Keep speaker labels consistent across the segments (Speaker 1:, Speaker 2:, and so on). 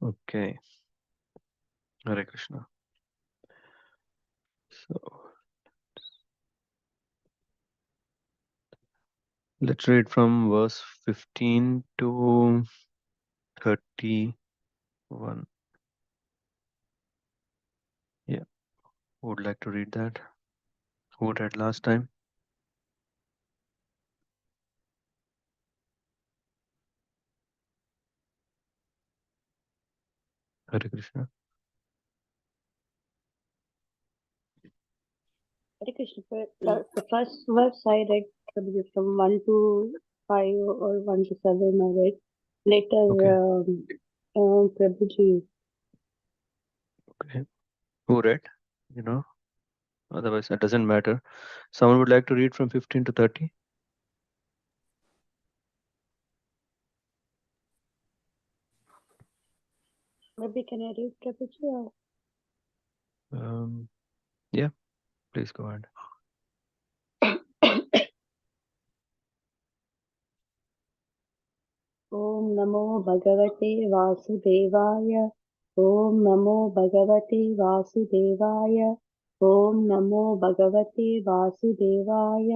Speaker 1: Okay, Hare Krishna. So let's read from verse 15 to 31. Yeah, who would like to read that? Who read last time? Hare Krishna.
Speaker 2: Hare Krishna. The first verse I read from 1 to 5 or 1 to 7 I read.
Speaker 1: Okay,
Speaker 2: Later, Prabhuji,
Speaker 1: okay. Who read? You know, otherwise it doesn't matter. Someone would like to read from 15 to 30?
Speaker 2: maybe can I read Prabhuji? Or?
Speaker 1: Yeah, please go ahead.
Speaker 2: ॐ नमो भगवते वासुदेवाय ॐ नमो भगवते वासुदेवाय ॐ नमो भगवते वासुदेवाय.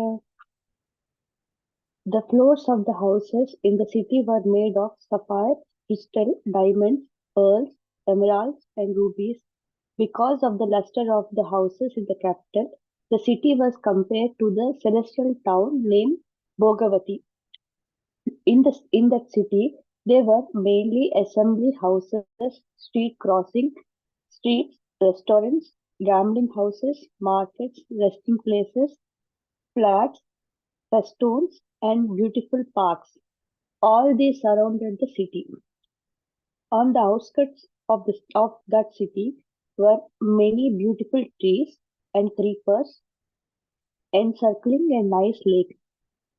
Speaker 2: The floors of the houses in the city were made of sapphire, crystal, diamonds, pearls, emeralds, and rubies. Because of the luster of the houses in the capital, the city was compared to the celestial town named Bhogavati. In that city, there were mainly assembly houses, street crossing, streets, restaurants, gambling houses, markets, resting places, flats, festoons, and beautiful parks. All these surrounded the city. On the outskirts of that city were many beautiful trees and creepers encircling a nice lake.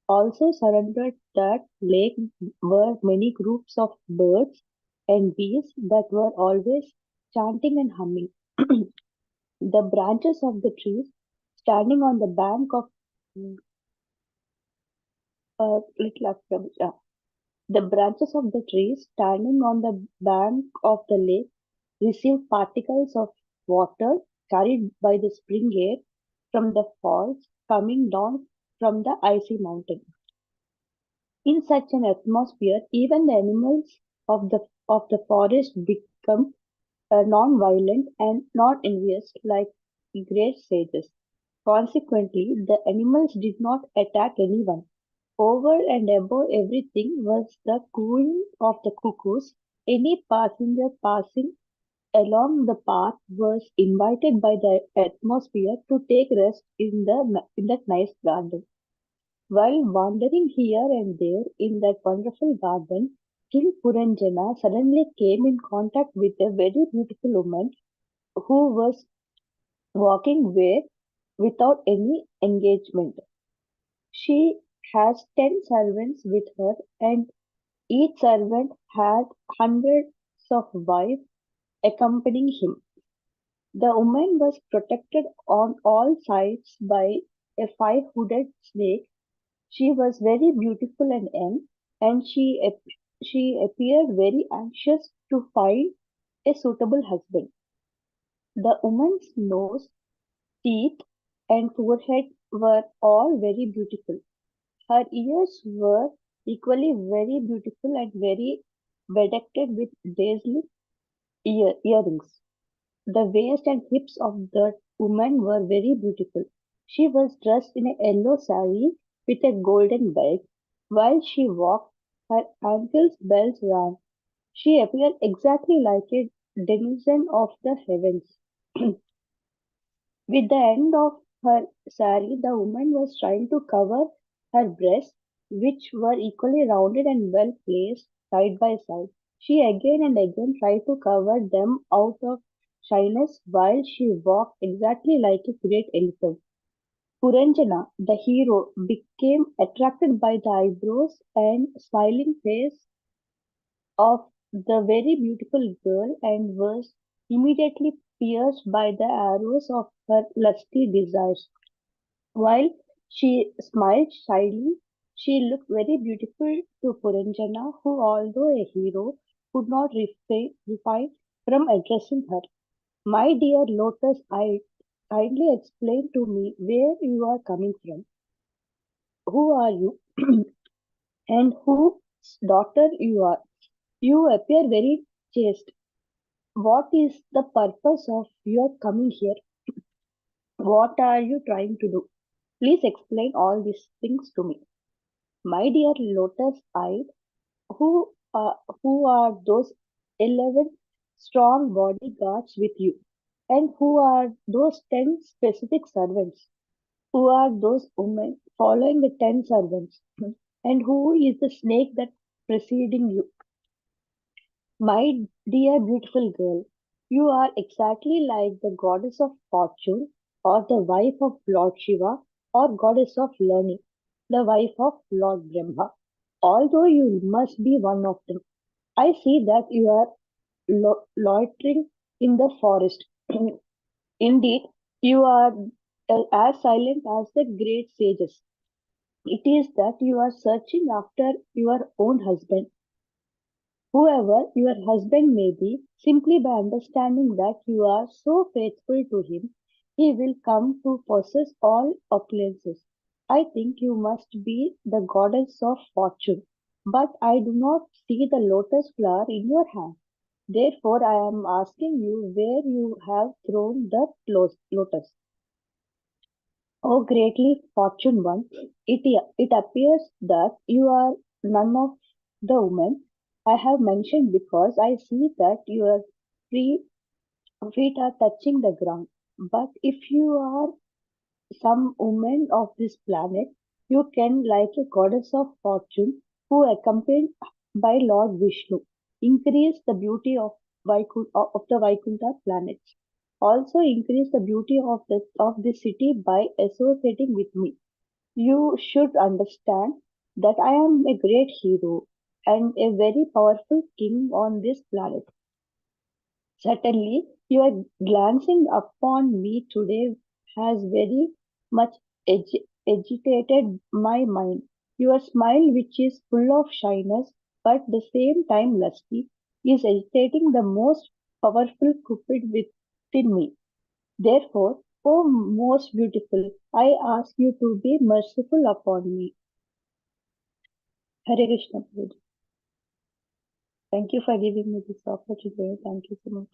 Speaker 2: Also surrounded that lake were many groups of birds and bees that were always chanting and humming. The branches of the trees standing on the bank of little after, the branches of the trees standing on the bank of the lake received particles of water carried by the spring air from the falls coming down from the icy mountain. In such an atmosphere, even the animals of the forest become non-violent and not envious like great sages. Consequently, the animals did not attack anyone. Over and above everything was the cooing of the cuckoos. Any passenger passing along the path was invited by the atmosphere to take rest in that nice garden. While wandering here and there in that wonderful garden, King Puranjana suddenly came in contact with a very beautiful woman who was walking where without any engagement. She has 10 servants with her, and each servant had hundreds of wives accompanying him. The woman was protected on all sides by a five-hooded snake. She was very beautiful and young, and she appeared very anxious to find a suitable husband. The woman's nose, teeth, and forehead were all very beautiful. Her ears were equally very beautiful and very bedecked with dazzling earrings. The waist and hips of the woman were very beautiful. She was dressed in a yellow sari with a golden belt. While she walked, her ankles bells rang. She appeared exactly like a denizen of the heavens. With the end of her sari, the woman was trying to cover her breasts, which were equally rounded and well placed side by side. She again and again tried to cover them out of shyness while she walked exactly like a great elephant. Puranjana, the hero, became attracted by the eyebrows and smiling face of the very beautiful girl and was immediately pierced by the arrows of her lusty desires. While she smiled shyly, she looked very beautiful to Puranjana, who, although a hero, could not refrain from addressing her. My dear Lotus Eye, kindly explain to me where you are coming from. Who are you? And whose daughter you are? You appear very chaste. What is the purpose of your coming here? What are you trying to do? Please explain all these things to me. My dear Lotus Eye, who, who are those 11 strong bodyguards with you? And who are those 10 specific servants? Who are those women following the 10 servants? And who is the snake that preceding you? My dear beautiful girl, you are exactly like the goddess of fortune, or the wife of Lord Shiva, or goddess of learning, the wife of Lord Brahma. Although you must be one of them, I see that you are loitering in the forest. Indeed, you are as silent as the great sages. It is that you are searching after your own husband. Whoever your husband may be, simply by understanding that you are so faithful to him, he will come to possess all opulences. I think you must be the goddess of fortune, but I do not see the lotus flower in your hand. Therefore, I am asking you where you have thrown the lotus. O greatly fortunate one, it appears that you are none of the women I have mentioned because I see that your free feet are touching the ground. But if you are some woman of this planet, you can, like a goddess of fortune who accompanied by Lord Vishnu, increase the beauty of, of the Vaikuntha planets. Also increase the beauty of the city by associating with me. You should understand that I am a great hero and a very powerful king on this planet. Certainly, your glancing upon me today has very much agitated my mind. Your smile, which is full of shyness but the same time lusty, is agitating the most powerful cupid within me. Therefore, O most beautiful, I ask you to be merciful upon me. Hare Krishna. Prabhuji. Thank you for giving me this opportunity. Thank you so much.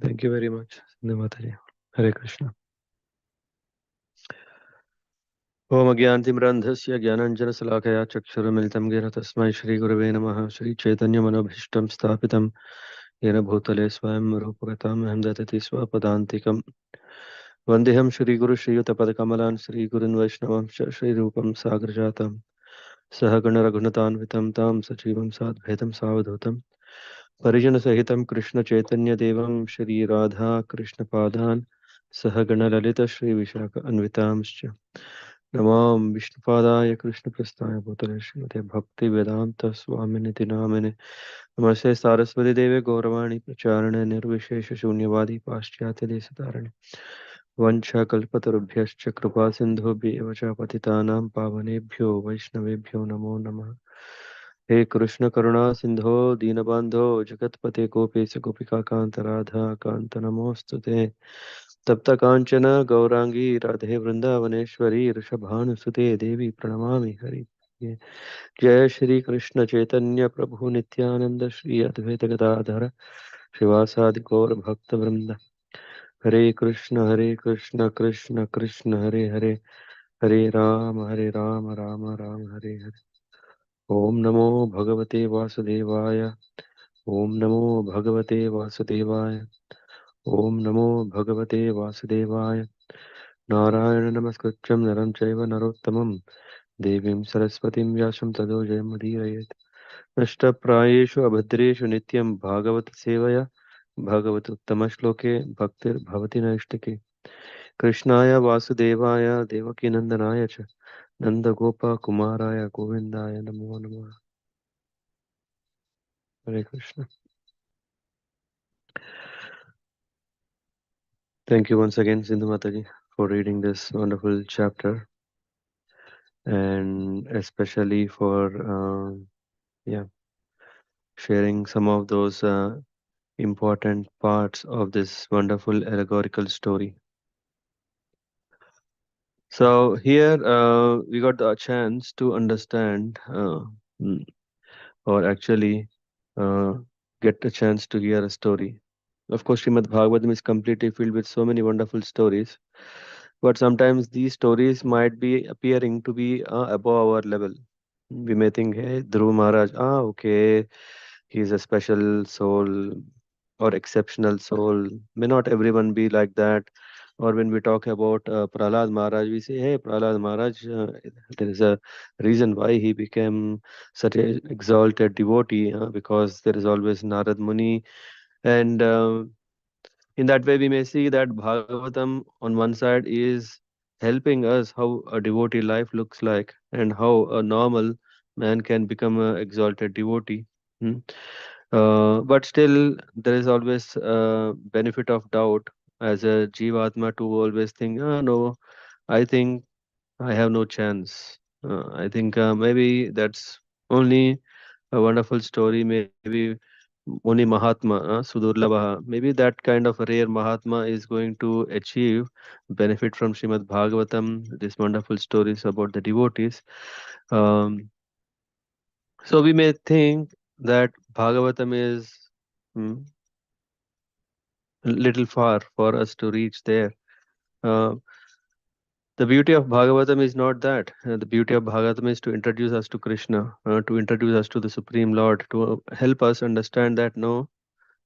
Speaker 1: Thank you very much, Sindhu Mataji. Hare Krishna. ओम अज्ञानतिमिरन्धस्य ज्ञानाञ्जनशलाकया चक्षुरुन्मिलितं येन तस्मै श्रीगुरवे नमः। श्रीचैतन्यमनोभीष्टं स्थापितं येन भूतले स्वयं रूपगतामहं ददति स्वपदान्तिकं। वन्देऽहं श्रीगुरुश्रीयुतपदकमलान् श्रीगुरून् वैष्णवांश्च श्रीरूपं साग्रजातं सहगणरघुनाथान्वितं तं सजीवं साद्वैतं सावधूतं परिजनसहितं कृष्णचैतन्यदेवं श्रीराधा कृष्णपादान् सहगणललितश्रीविशाख अन्वितांश्च नमां विष्णुपादाय कृष्णप्रस्थाय भूतले श्रीमते भक्तिवेदान्तस्वामिनिति नामिने नमस्ते सारस्वतीदेवे गौरवाणी प्रचारणे निर्विशेषशून्यवादी पाश्चात्यदेशतारिणे वंशकल्पतरुभ्यश्च कृपा सिन्धुभ्येव च पतितानां पावनेभ्यो वैष्णवेभ्यो नमो नमः। हे कृष्ण करुणा सिन्धो दीनबन्धो जगत्पते गोपेश गोपिका कान्त राधा कान्त नमोऽस्तु ते। तप्त काञ्चन गौरांगी राधे वृंदावनेश्वरी ऋषभानुसुते देवी प्रणमामि हरि। जय श्री कृष्ण चैतन्य प्रभु नित्यानंद श्री अद्वैत गदाधर शिवासादि गौर भक्त वृंद। हरे कृष्ण कृष्ण कृष्ण हरे हरे, हरे राम राम राम हरे हरे। ओम नमो भगवते वासुदेवाय, ओम नमो भगवते वासुदेवाय, ओम नमो भगवते वासुदेवाय। नारायण नमस्कृत्यं नरं चैव नरोत्तमं देवीं सरस्वतीं व्यासं ततो जयमुदीरयेत्। नष्टप्रायेषु अभद्रेषु नित्यं भागवत सेवया भगवत उत्तमश्लोके भक्तिर्भवति नैष्टिके। कृष्णाय वासुदेवाय देवकीनन्दनाय च नन्दगोपकुमाराय गोविन्दाय नमो नमः। Hare Krishna. Thank you once again, Sindhu Mataji, for reading this wonderful chapter, and especially for yeah, sharing some of those important parts of this wonderful allegorical story. So here we got a chance to understand, mm, or actually uh, get a chance to hear a story. Of course, Srimad Bhagavatam is completely filled with so many wonderful stories, but sometimes these stories might be appearing to be above our level. We may think, hey, Dhruv Maharaj, okay, he's a special soul or exceptional soul. May not everyone be like that. Or when we talk about Prahlad Maharaj, we say, hey, Prahlad Maharaj, there is a reason why he became such an exalted devotee, because there is always Narad Muni. And in that way, we may see that Bhagavatam on one side is helping us how a devotee life looks like and how a normal man can become an exalted devotee. Hmm. But still, there is always benefit of doubt as a Jivatma to always think, no, I think I have no chance. I think maybe that's only a wonderful story. Maybe only Mahatma, Sudurlabha. Maybe that kind of a rare Mahatma is going to achieve benefit from Srimad Bhagavatam, these wonderful stories about the devotees. Um, so we may think that Bhagavatam is mm, a little far for us to reach there. Uh, the beauty of Bhagavatam is not that. The beauty of Bhagavatam is to introduce us to Krishna, to introduce us to the Supreme Lord, to help us understand that no,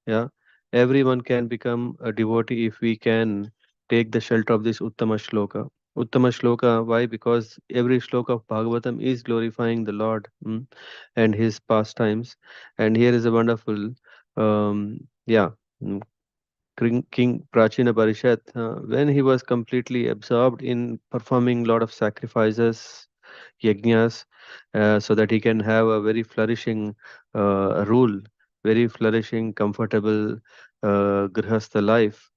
Speaker 1: yeah, everyone can become a devotee if we can take the shelter of this Uttama Shloka. Uttama Shloka, why? Because every shloka of Bhagavatam is glorifying the Lord, and his pastimes. And here is a wonderful, yeah, mm, King Prachina Parishat, when he was completely absorbed in performing lot of sacrifices, yajnas, so that he can have a very flourishing rule, very flourishing, comfortable grihastha life.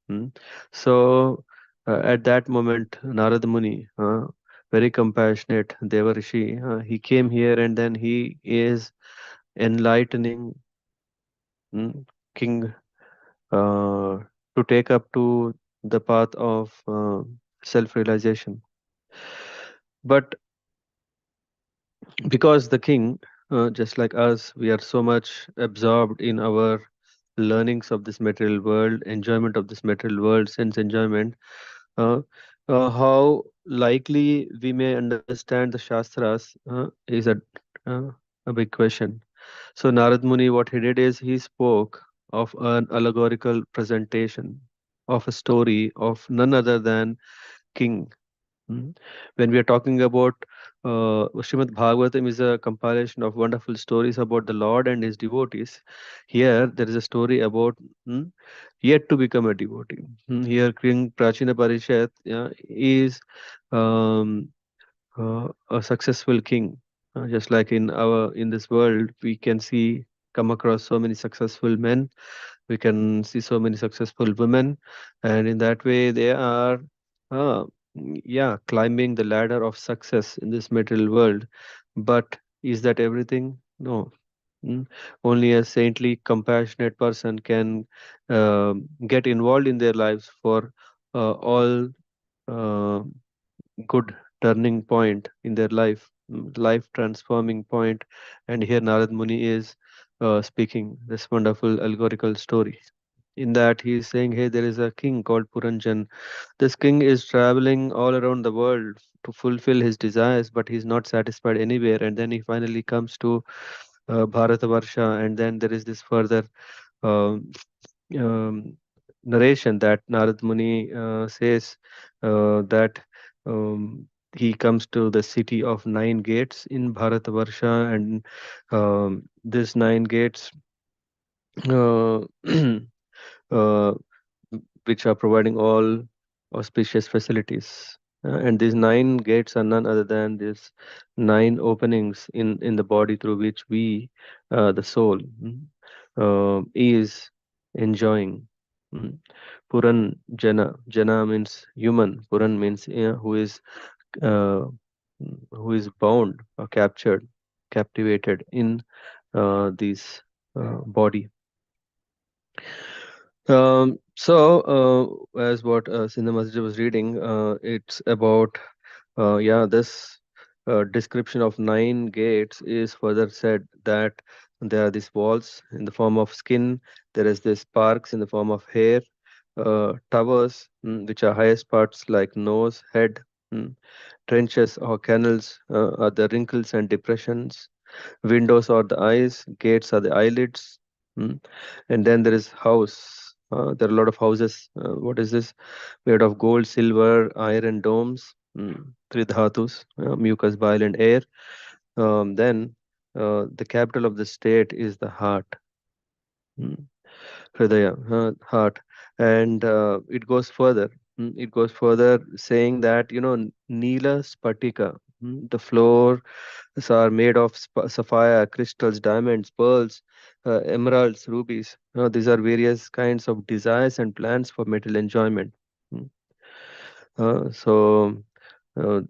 Speaker 1: So at that moment, Narada Muni, very compassionate Deva Rishi, he came here and then he is enlightening King uh, to take up to the path of self-realization. But because the king, just like us, we are so much absorbed in our learnings of this material world, enjoyment of this material world, sense enjoyment, uh, how likely we may understand the Shastras is uh, a big question. So Narad Muni, what he did is he spoke of an allegorical presentation of a story of none other than king. When we are talking about Srimad Bhagavatam is a compilation of wonderful stories about the Lord and his devotees. Here there is a story about yet to become a devotee. Here King Prachina Parishat, yeah, is um, a successful king. Just like in this world, we can see come across so many successful men, we can see so many successful women, and in that way they are, uh, yeah, climbing the ladder of success in this material world. But is that everything? No. Mm. Only a saintly, compassionate person can get involved in their lives for all. Uh, Good turning point in their life, life transforming point. And here Narad Muni is speaking this wonderful allegorical story. In that he is saying, hey, there is a king called Puranjan. This king is traveling all around the world to fulfill his desires, but he's not satisfied anywhere. And then he finally comes to Bharatavarsha, and then there is this further um, um, narration that Narad Muni says that he comes to the city of nine gates in Bharatavarsha, and these nine gates, uh, uh, which are providing all auspicious facilities. And these nine gates are none other than these nine openings in the body through which we, the soul, is enjoying. Mm. Puran Jana. Jana means human. Puran means uh, who is bound or captured, captivated in these. body. As what Sindhu Masjid was reading, it's about, this description of nine gates is further said that there are these walls in the form of skin, there is this sparks in the form of hair, towers, which are highest parts like nose, head, mm, trenches or canals are the wrinkles and depressions, windows are the eyes, gates are the eyelids, mm, and then there is house. There are a lot of houses. What is this? Made of gold, silver, iron domes, three dhatus, mucus, bile, and air. Then the capital of the state is the heart. Mm. Hridaya, heart. And it goes further. It goes further saying that, Neela Spatika, the floors are made of sapphire, crystals, diamonds, pearls, emeralds, rubies. These are various kinds of desires and plans for material enjoyment. Mm. So uh,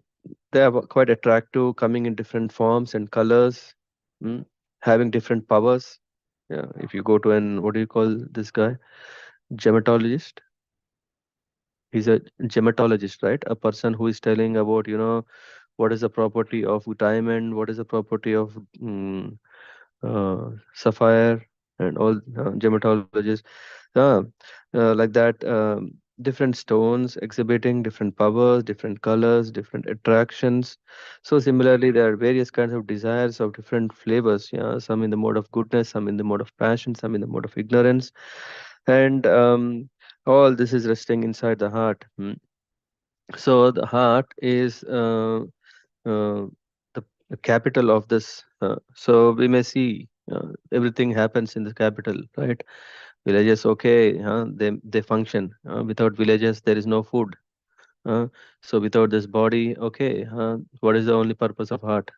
Speaker 1: they are quite attractive, coming in different forms and colors, mm, having different powers. Yeah, if you go to an, what do you call this guy? Gematologist. He's a gematologist, right? A person who is telling about, what is the property of diamond, what is the property of sapphire, and all gematologists. Uh, like that, different stones exhibiting different powers, different colors, different attractions. So similarly, there are various kinds of desires of different flavors. Yeah, some in the mode of goodness, some in the mode of passion, some in the mode of ignorance, and all this is resting inside the heart. So the heart is uh, the capital of this. So we may see everything happens in the capital, right? Villages, okay, they function. Without villages, there is no food. Uh, so without this body, okay, what is the only purpose of heart?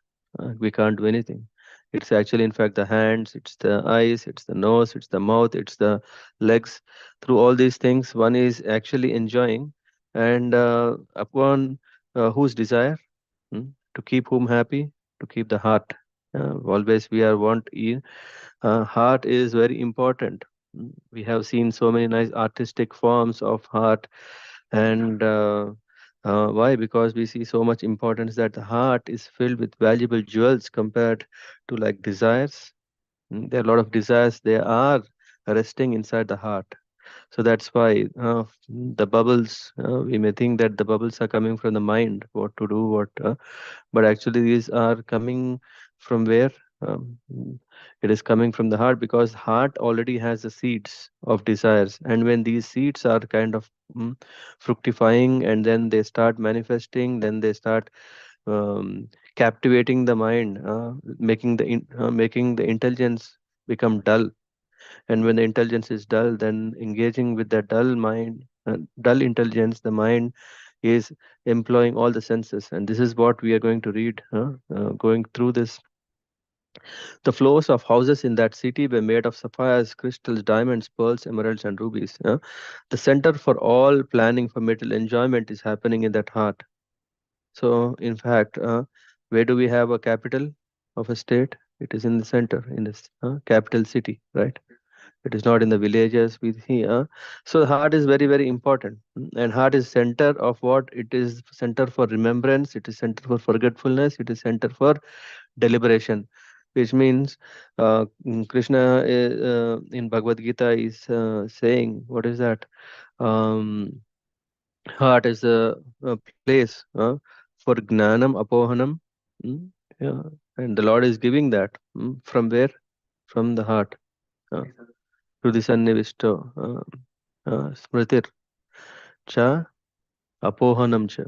Speaker 1: We can't do anything. It's actually, in fact, the hands, it's the eyes, it's the nose, it's the mouth, it's the legs. Through all these things, one is actually enjoying, and upon whose desire, to keep whom happy, to keep the heart. Always we are want in heart is very important. We have seen so many nice artistic forms of heart, and why? Because we see so much importance that the heart is filled with valuable jewels compared to like desires. There are a lot of desires. They are resting inside the heart. So that's why the bubbles. We may think that the bubbles are coming from the mind, what to do, what. But actually these are coming from where? Mm, it is coming from the heart, because heart already has the seeds of desires, and when these seeds are kind of fructifying, and then they start manifesting, then they start captivating the mind, making the intelligence become dull. And when the intelligence is dull, then engaging with the dull mind, dull intelligence, the mind is employing all the senses. And this is what we are going to read, going through this. The floors of houses in that city were made of sapphires, crystals, diamonds, pearls, emeralds, and rubies. The center for all planning for material enjoyment is happening in that heart. So, in fact, where do we have a capital of a state? It is in the center, in this capital city, right? It is not in the villages we see. So the heart is very, very important. And heart is center of what? It is center for remembrance, it is center for forgetfulness, it is center for deliberation, which means Krishna in Bhagavad Gita is saying, what is that? Um, Heart is a place for gnanam apohanam. mm, yeah. And the Lord is giving that from where? From the heart. uh, to the Sannivishto. Smritir cha apohanam cha.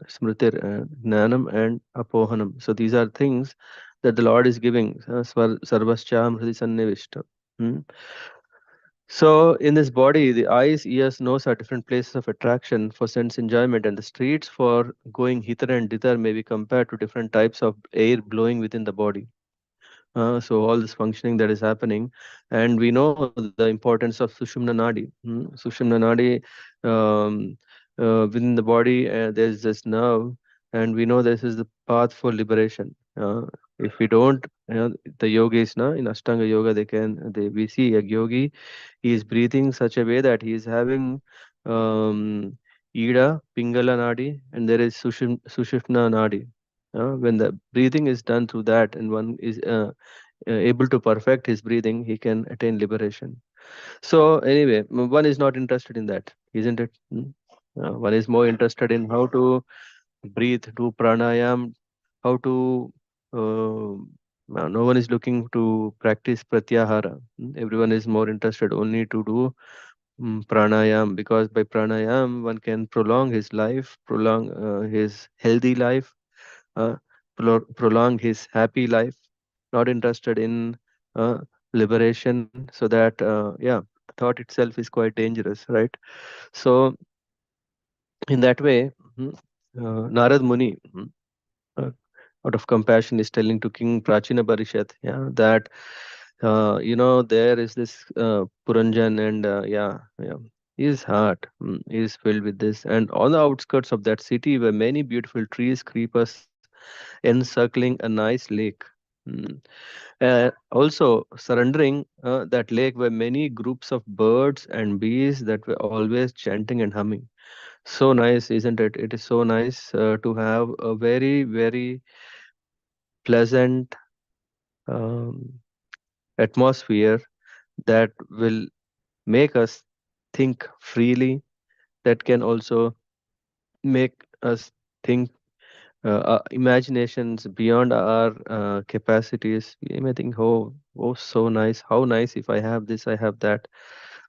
Speaker 1: Smritir, gnanam and apohanam. So these are things that the Lord is giving. Sarvascha mriti sannivishta. Mm. So in this body, the eyes, ears, nose are different places of attraction for sense enjoyment, and the streets for going hither and thither may be compared to different types of air blowing within the body. So all this functioning that is happening, and we know the importance of Sushumna Nadi. Sushumna Nadi, um, within the body, there's this nerve, and we know this is the path for liberation. If we don't, the yogis, na, in Ashtanga yoga, we see a yogi, he is breathing such a way that he is having Ida, Pingala Nadi, and there is Sushifna Nadi. When the breathing is done through that, and one is able to perfect his breathing, he can attain liberation. So anyway, one is not interested in that, isn't it? One is more interested in how to breathe, do pranayam, how to. No one is looking to practice pratyahara. Everyone is more interested only to do pranayam, because by pranayam one can prolong his life, prolong his healthy life, uh, prolong his happy life. Not interested in uh, liberation, so that yeah, thought itself is quite dangerous, right? So in that way, Narad Muni, uh, out of compassion, is telling to King Prachina Parishat, yeah, that there is this Puranjan, and yeah, his heart is filled with this. And on the outskirts of that city were many beautiful trees, creepers, encircling a nice lake. Mm. Also, surrendering that lake were many groups of birds and bees that were always chanting and humming. So nice, isn't it? It is so nice to have a very, very pleasant um, atmosphere that will make us think freely, that can also make us think imaginations beyond our capacities. You may think, oh, so nice. How nice if I have this, I have that.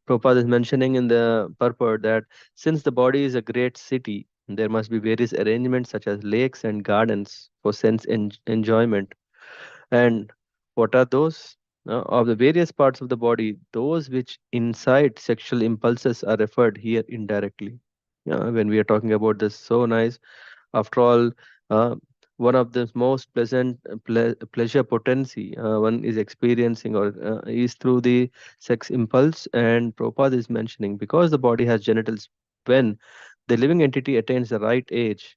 Speaker 1: Prabhupada is mentioning in the purport that since the body is a great city, there must be various arrangements such as lakes and gardens for sense enjoyment. And what are those? Of the various parts of the body, those which incite sexual impulses are referred here indirectly. When we are talking about this, so nice. After all, uh, one of the most pleasant pleasure potency one is experiencing, or is through the sex impulse. And Prabhupada is mentioning, because the body has genitals, when the living entity attains the right age,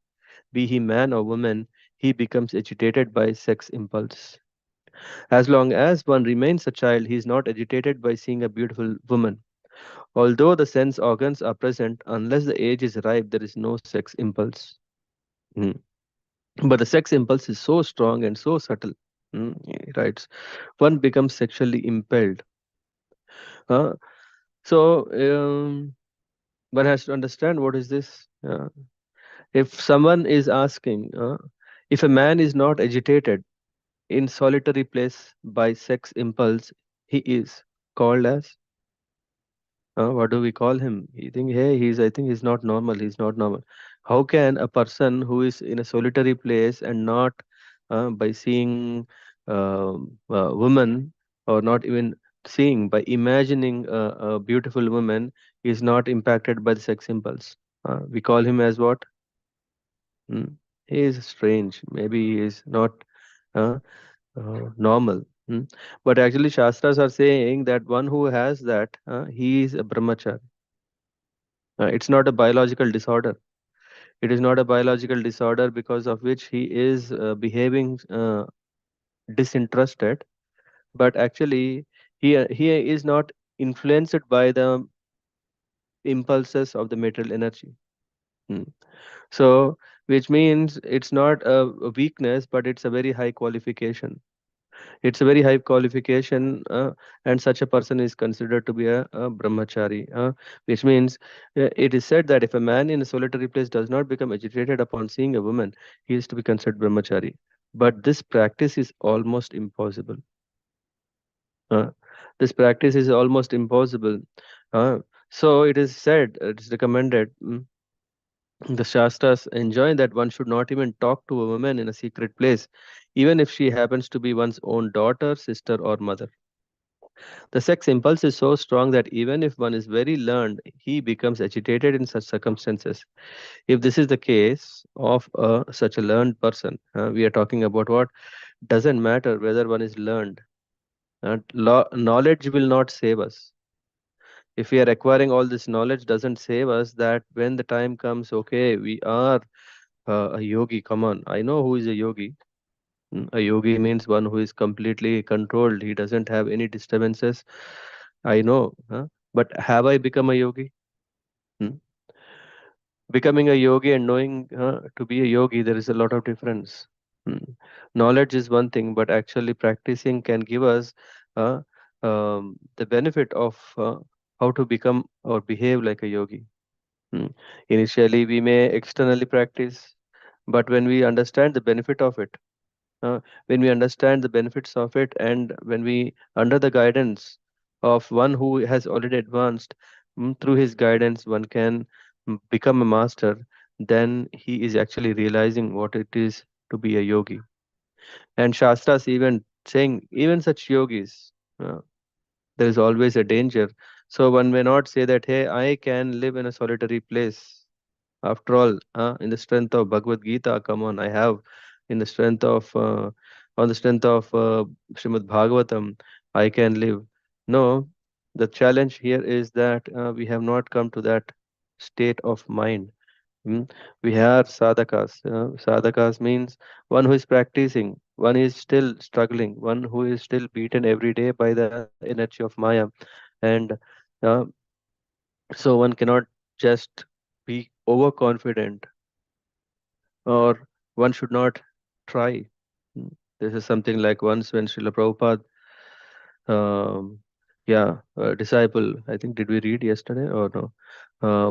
Speaker 1: be he man or woman, he becomes agitated by sex impulse. As long as one remains a child, he is not agitated by seeing a beautiful woman. Although the sense organs are present, unless the age is ripe, there is no sex impulse. Mm. But the sex impulse is so strong and so subtle. He writes, one becomes sexually impelled. Uh, so one has to understand what is this. If someone is asking, if a man is not agitated in solitary place by sex impulse, he is called as, what do we call him? You think, hey, I think he's not normal. He's not normal. How can a person who is in a solitary place and not by seeing woman, or not even seeing, by imagining a beautiful woman, is not impacted by the sex impulse? We call him as what? Hmm. He is strange. Maybe he is not uh, normal. But actually, Shastras are saying that one who has that, he is a brahmachari. It's not a biological disorder. It is not a biological disorder because of which he is behaving disinterested, but actually he is not influenced by the impulses of the material energy. Hmm. So, which means it's not a weakness, but it's a very high qualification. It's a very high qualification, and such a person is considered to be a brahmachari, which means it is said that if a man in a solitary place does not become agitated upon seeing a woman, he is to be considered brahmachari. But this practice is almost impossible. Uh, this practice is almost impossible. Uh, so it is said, it is recommended. The Shastras enjoin that one should not even talk to a woman in a secret place, even if she happens to be one's own daughter, sister, or mother. The sex impulse is so strong that even if one is very learned, he becomes agitated in such circumstances. If this is the case of such a learned person, we are talking about what? Doesn't matter whether one is learned. Knowledge will not save us. If we are acquiring all this knowledge, doesn't save us. That when the time comes, okay, we are a yogi. Come on, I know who is a yogi. A yogi means one who is completely controlled. He doesn't have any disturbances. I know, but have I become a yogi? Hmm? Becoming a yogi and knowing to be a yogi, there is a lot of difference. Hmm. Knowledge is one thing, but actually practicing can give us uh, the benefit of how to become or behave like a yogi. Hmm. Initially, we may externally practice, but when we understand the benefit of it, when we understand the benefits of it, and when we, under the guidance of one who has already advanced, through his guidance, one can become a master, then he is actually realizing what it is to be a yogi. And Shastras even saying, even such yogis, uh, there is always a danger. So one may not say that, hey, I can live in a solitary place. After all, in the strength of Bhagavad Gita, come on, I have, in the strength of, on the strength of Śrīmad-Bhāgavatam, I can live. No, the challenge here is that we have not come to that state of mind. Mm. We are sadhakas. Sadhakas means one who is practicing, one is still struggling, one who is still beaten every day by the energy of Maya. And uh, so one cannot just be overconfident, or one should not try. This is something like once when Srila Prabhupada, yeah, a disciple, I think, did we read yesterday or no?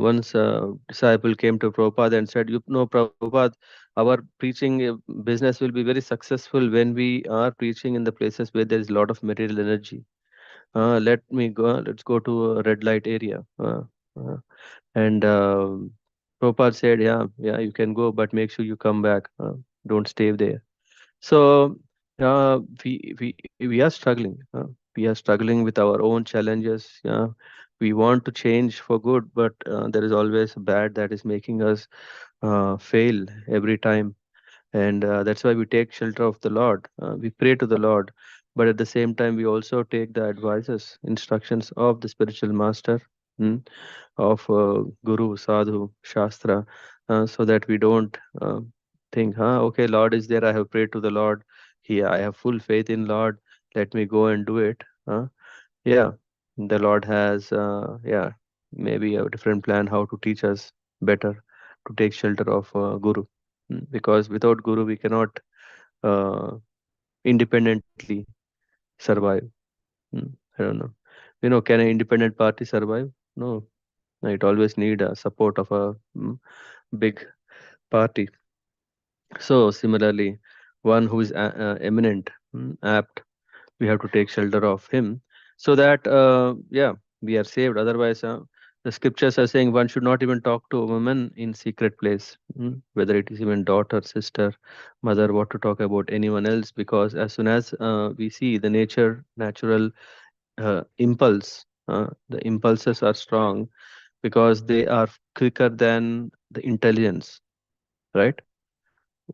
Speaker 1: Once a disciple came to Prabhupada and said, you know, Prabhupada, our preaching business will be very successful when we are preaching in the places where there is a lot of material energy. Let's go to a red light area. Uh, and Prabhupada said, yeah, you can go, but make sure you come back. Don't stay there. So we are struggling. We are struggling with our own challenges. We want to change for good, but there is always bad that is making us fail every time. And that's why we take shelter of the Lord. We pray to the Lord, but at the same time, we also take the advices, instructions of the spiritual master. Hmm, of Guru, Sadhu, Shastra, so that we don't think, okay, Lord is there, I have prayed to the Lord, here, I have full faith in Lord, let me go and do it. Yeah, the Lord has, maybe a different plan how to teach us better to take shelter of Guru. Because without Guru, we cannot uh, independently survive. I don't know. Can an independent party survive? No, it always need a support of a big party. So similarly, one who is eminent, apt, we have to take shelter of him, so that we are saved. Otherwise, the scriptures are saying one should not even talk to a woman in secret place, whether it is even daughter, sister, mother. What to talk about anyone else? Because as soon as we see the natural impulse, the impulses are strong because they are quicker than the intelligence, right?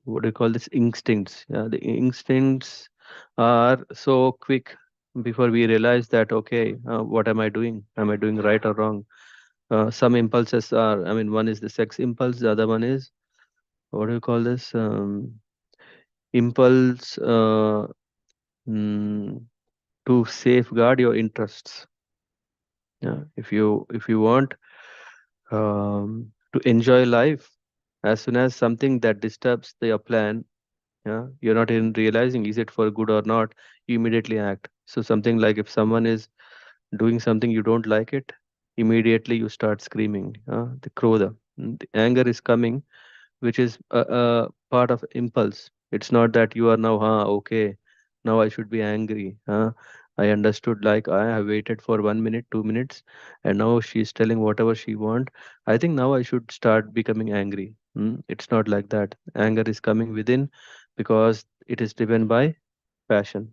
Speaker 1: What do you call this? Instincts. Yeah, the instincts are so quick before we realize that, okay, what am I doing? Am I doing right or wrong? Some impulses are, I mean, one is the sex impulse, the other one is, what do you call this? Impulse mm, to safeguard your interests. Yeah, if you want to enjoy life, as soon as something that disturbs your plan, you're not even realizing is it for good or not, you immediately act. So something like if someone is doing something you don't like it, immediately you start screaming. The krodha, the anger is coming, which is a part of impulse. It's not that you are now, okay, now I should be angry. I understood, like I have waited for 1 minute, 2 minutes, and now she's telling whatever she want. I think now I should start becoming angry. It's not like that. Anger is coming within because it is driven by passion.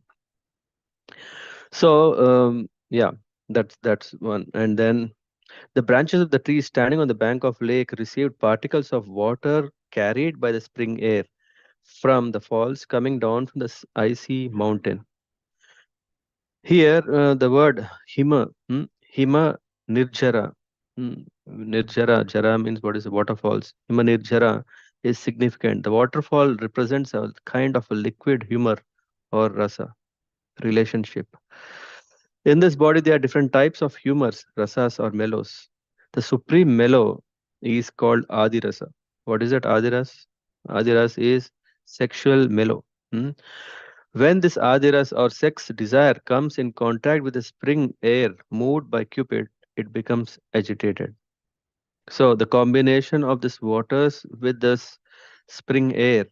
Speaker 1: So that's one. And then the branches of the trees standing on the bank of lake received particles of water carried by the spring air from the falls coming down from the icy mountain. Here, the word hima, hima nirjara. Nirjara, jara means what is waterfalls. Hima nirjara is significant. The waterfall represents a kind of a liquid humor or rasa relationship. In this body, there are different types of humors, rasas or mellows. The supreme mellow is called Adirasa. What is that Adiras? Adiras is sexual mellow. Hmm? When this Adiras or sex desire comes in contact with the spring air moved by Cupid, it becomes agitated. So the combination of this waters with this spring air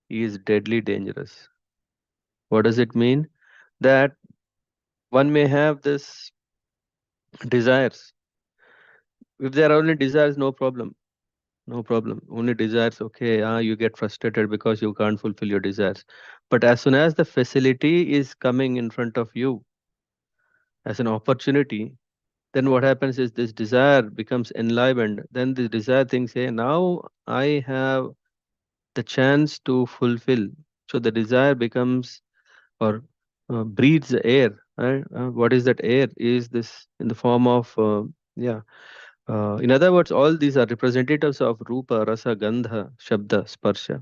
Speaker 1: is deadly dangerous. What does it mean? That one may have this desires. If there are only desires, no problem. No problem. Only desires, okay, you get frustrated because you can't fulfill your desires. But as soon as the facility is coming in front of you as an opportunity, then what happens is this desire becomes enlivened. Then the desire thinks, hey, now I have the chance to fulfill. So the desire becomes or breathes the air. Right? What is that air? Is this in the form of yeah. In other words, all these are representatives of Rupa, Rasa, Gandha, Shabda, Sparsha.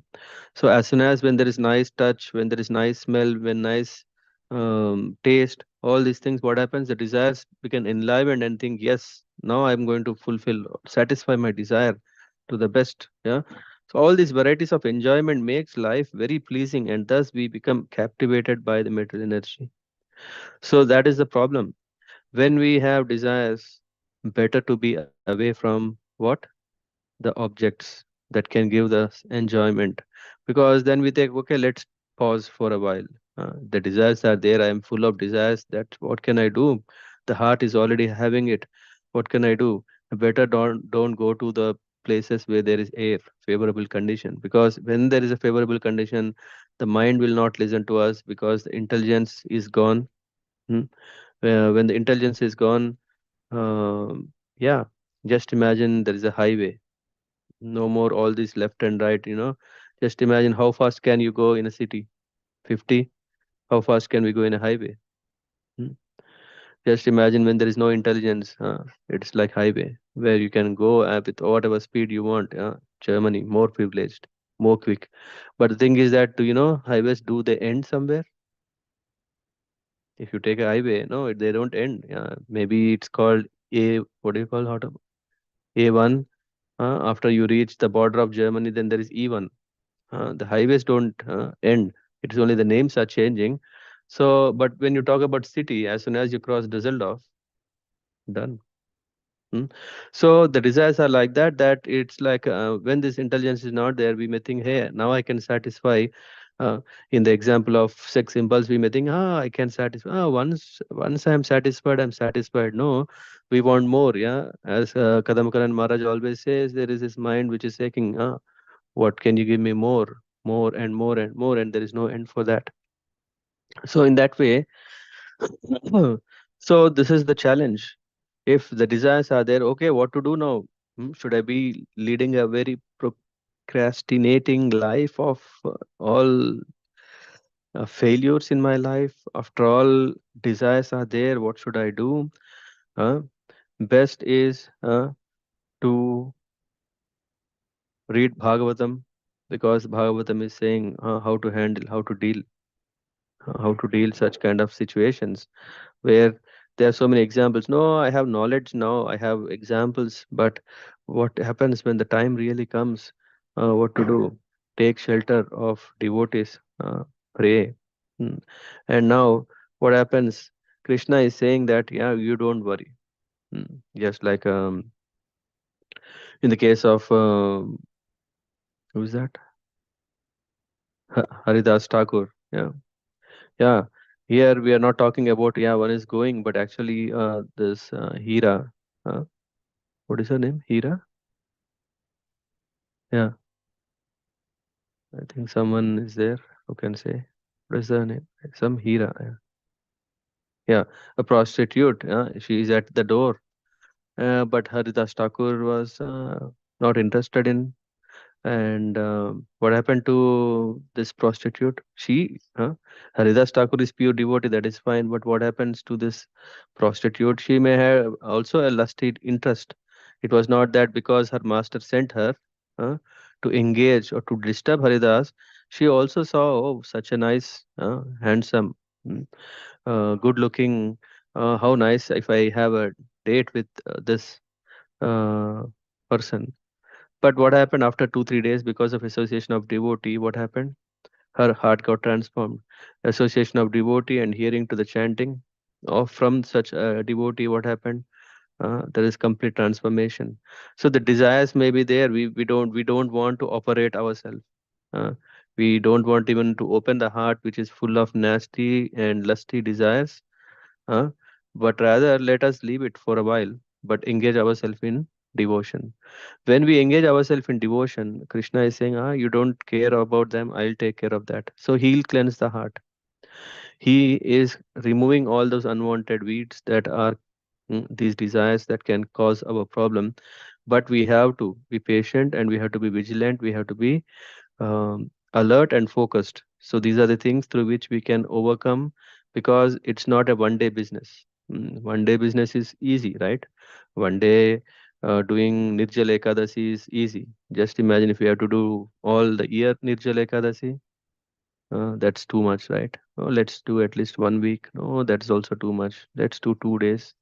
Speaker 1: So as soon as when there is nice touch, when there is nice smell, when nice taste, all these things, what happens? The desires become enlivened and think, yes, now I'm going to fulfill, satisfy my desire to the best. Yeah. So all these varieties of enjoyment makes life very pleasing, and thus we become captivated by the material energy. So that is the problem. When we have desires, better to be away from what? The objects that can give the enjoyment, because then we think, okay, let's pause for a while. The desires are there, I am full of desires, that what can I do? The heart is already having it. What can I do? Better don't go to the places where there is air, favorable condition, because when there is a favorable condition, the mind will not listen to us because the intelligence is gone. Hmm. When the intelligence is gone, yeah, just imagine there is a highway, no more all this left and right. Just imagine how fast can you go in a city? 50. How fast can we go in a highway? Hmm? Just imagine when there is no intelligence. It's like highway where you can go with whatever speed you want. Germany, more privileged, more quick. But the thing is that, highways, do they end somewhere? If you take a highway, no, they don't end. Maybe it's called what do you call A1. After you reach the border of Germany, then there is E1. The highways don't end. It is only the names are changing. So, but when you talk about city, as soon as you cross Düsseldorf, done. Hmm. So the desires are like that. That it's like when this intelligence is not there, we may think, hey, now I can satisfy. Uh, in the example of sex impulse, we may think, I can satisfy. Once I'm satisfied, I'm satisfied. No, we want more. Yeah, as Kadamakaran Maharaj always says, there is this mind which is saying, what can you give me more, more and more and more, and there is no end for that. So in that way, so this is the challenge. If the desires are there, okay, what to do now? Should I be leading a very procrastinating life of all failures in my life? After all, desires are there. What should I do? Uh, Best is to read Bhagavatam, because Bhagavatam is saying how to handle, how to deal such kind of situations where there are so many examples. No, I have knowledge now, I have examples, but what happens when the time really comes? What to do? Take shelter of devotees, pray. Hmm. And now, what happens? Krishna is saying that, yeah, you don't worry. Just like in the case of who is that? Haridas Thakur. Yeah, yeah. Here we are not talking about, yeah, one is going, but actually this Hira. Uh, what is her name? Hira? Yeah, I think someone is there who can say. What is her name? Some Hira. Yeah, a prostitute. She is at the door. But Haridas Thakur was not interested in. And what happened to this prostitute? Haridas Thakur is pure devotee, that is fine. But what happens to this prostitute? She may have also a lusty interest. It was not that because her master sent her. Huh? to engage or to disturb Haridas, she also saw, oh, such a nice, handsome, mm, good looking, how nice if I have a date with this uh, person. But what happened after 2, 3 days because of association of devotee? What happened? Her heart got transformed. Association of devotee and hearing to the chanting of from such a devotee, what happened? There is complete transformation. So the desires may be there. We don't want to operate ourselves. Uh, we don't want even to open the heart, which is full of nasty and lusty desires. Uh, but rather let us leave it for a while, but engage ourselves in devotion. When we engage ourselves in devotion, Krishna is saying, you don't care about them, I'll take care of that. So he'll cleanse the heart. He is removing all those unwanted weeds that are these desires that can cause our problem. But we have to be patient and we have to be vigilant. We have to be alert and focused. So these are the things through which we can overcome, because it's not a one day business. One day business is easy, right? One day doing Nirjala Ekadasi is easy. Just imagine if you have to do all the year Nirjala Ekadasi. That's too much, right? Oh, let's do at least 1 week. No, that's also too much. Let's do 2 days.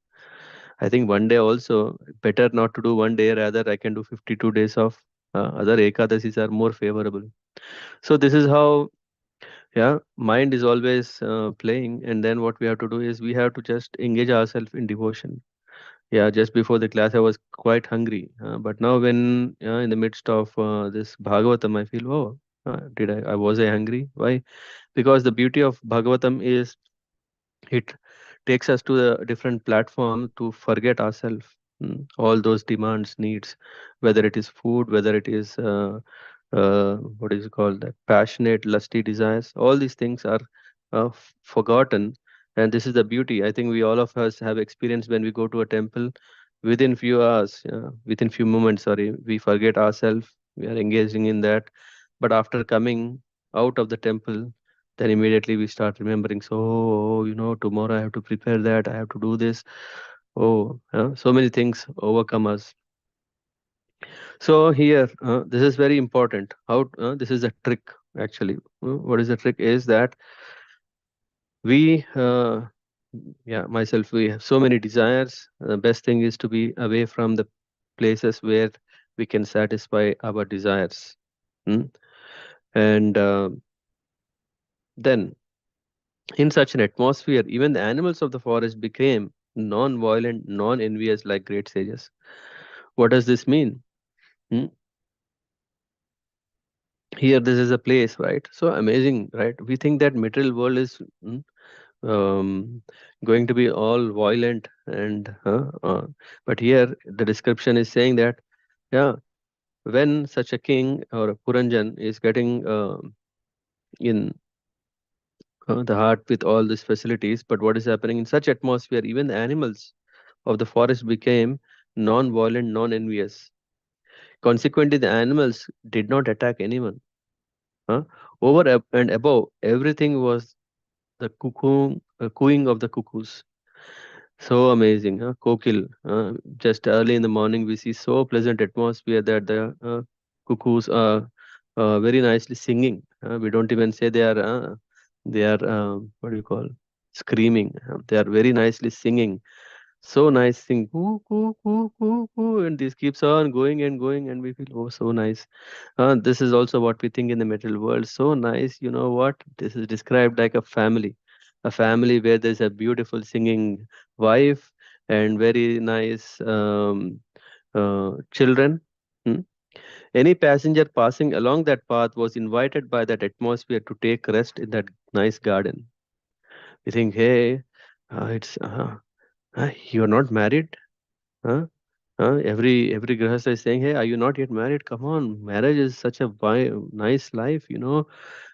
Speaker 1: I think one day also better not to do one day. Rather, I can do 52 days of other Ekadasis are more favorable. So this is how, yeah, mind is always playing. And then what we have to do is we have to just engage ourselves in devotion. Yeah, just before the class, I was quite hungry. But now when in the midst of this Bhagavatam, I feel, oh, I was I hungry? Why? Because the beauty of Bhagavatam is it takes us to a different platform to forget ourselves, all those demands, needs, whether it is food, whether it is what is it called, that passionate, lusty desires. All these things are forgotten, and this is the beauty. I think we all of us have experienced when we go to a temple. Within few hours, within few moments, sorry, we forget ourselves. We are engaging in that, but after coming out of the temple, then immediately we start remembering. So, tomorrow I have to prepare that. I have to do this. Oh, so many things overcome us. So here, this is very important. How this is a trick actually. What is the trick? Is that we, yeah, myself, we have so many desires. The best thing is to be away from the places where we can satisfy our desires. Mm? And then, in such an atmosphere, even the animals of the forest became non-violent, non-envious like great sages. What does this mean? Mm? Here, this is a place, right? So amazing, right? We think that material world is um, going to be all violent and but here the description is saying that, yeah, when such a king or a puranjan is getting in the heart with all these facilities, but what is happening in such atmosphere, even the animals of the forest became non-violent, non-envious. Consequently, the animals did not attack anyone. huh? And above everything was the cooing of the cuckoos. So amazing, huh? Kokil. Just early in the morning, we see so pleasant atmosphere that the cuckoos are very nicely singing. We don't even say they are what do you call, screaming. They are very nicely singing. So nice thing, coo, coo, coo, coo, coo, and this keeps on going, and we feel, oh, so nice. This is also what we think in the material world. So nice, you know what? This is described like a family where there's a beautiful singing wife and very nice children. Hmm? Any passenger passing along that path was invited by that atmosphere to take rest in that nice garden. We think, hey, it's you're not married. Huh? Every grahasta is saying, "Hey, are you not yet married? Come on, marriage is such a nice life.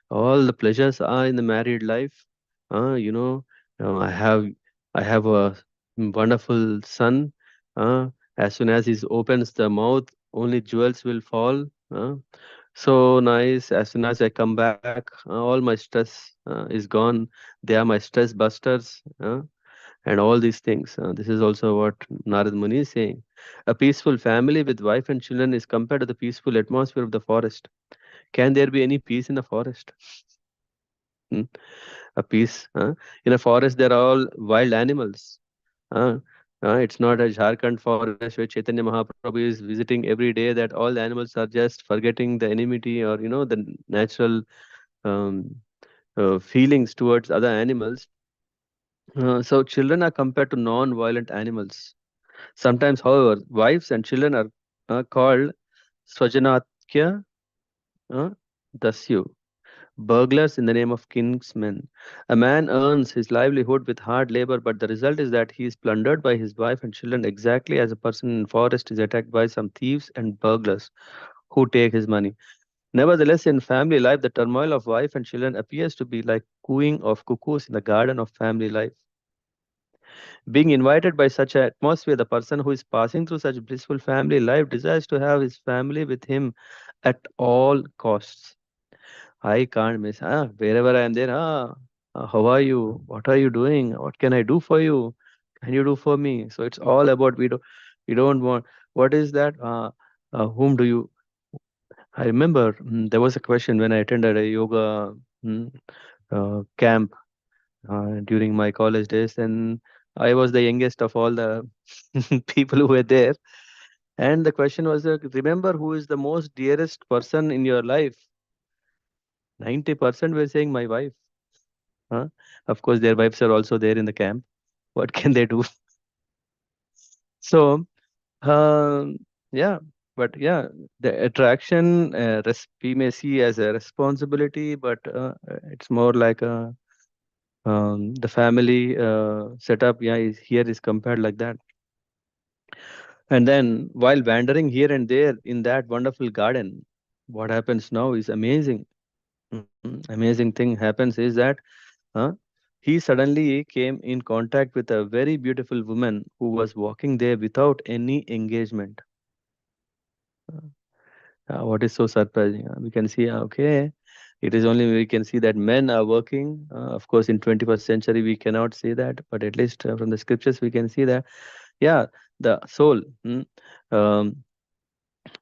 Speaker 1: All the pleasures are in the married life. Uh, you know, I have a wonderful son. As soon as he opens the mouth, only jewels will fall. So nice. As soon as I come back, all my stress is gone. They are my stress busters. and all these things. This is also what Narad Muni is saying. A peaceful family with wife and children is compared to the peaceful atmosphere of the forest. Can there be any peace in the forest? Hmm? A peace? In a forest, there are all wild animals. Uh, it's not a Jharkhand forest where Chaitanya Mahaprabhu is visiting every day that all the animals are just forgetting the enmity or the natural um, feelings towards other animals. So children are compared to non-violent animals. Sometimes, however, wives and children are called Swajanatya uh, Dasyu, burglars in the name of kinsmen. A man earns his livelihood with hard labor, but the result is that he is plundered by his wife and children exactly as a person in forest is attacked by some thieves and burglars who take his money. Nevertheless, in family life, the turmoil of wife and children appears to be like cooing of cuckoos in the garden of family life. Being invited by such an atmosphere, the person who is passing through such blissful family life desires to have his family with him at all costs. I can't miss. Wherever I am there, how are you? What are you doing? What can I do for you? Can you do for me? So it's all about we don't want. What is that? Whom do you? I remember there was a question when I attended a yoga camp during my college days, and I was the youngest of all the people who were there. And the question was, remember who is the most dearest person in your life? 90% were saying my wife. Huh? Of course, their wives are also there in the camp. What can they do? So, um, yeah, but yeah, the attraction we may see as a responsibility, but it's more like the family setup. Yeah, is here is compared like that. And then while wandering here and there in that wonderful garden, what happens now is amazing. Amazing thing happens is that uh, he suddenly came in contact with a very beautiful woman who was walking there without any engagement. What is so surprising? We can see, okay, it is only we can see that men are working. Of course, in 21st century, we cannot see that, but at least from the scriptures, we can see that, yeah, the soul. Um,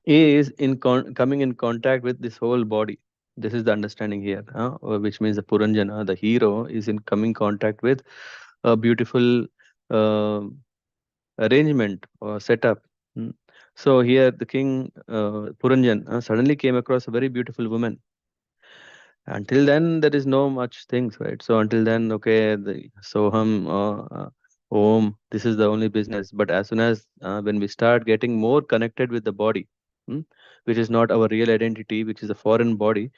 Speaker 1: is coming in contact with this whole body. This is the understanding here, which means the Puranjana, the hero, is in coming contact with a beautiful uh, arrangement or setup. Mm. So here the king Puranjan suddenly came across a very beautiful woman. Until then, there is no much things, right? So until then, okay, the Soham, Om, this is the only business. But as soon as when we start getting more connected with the body, hmm, which is not our real identity, which is a foreign body,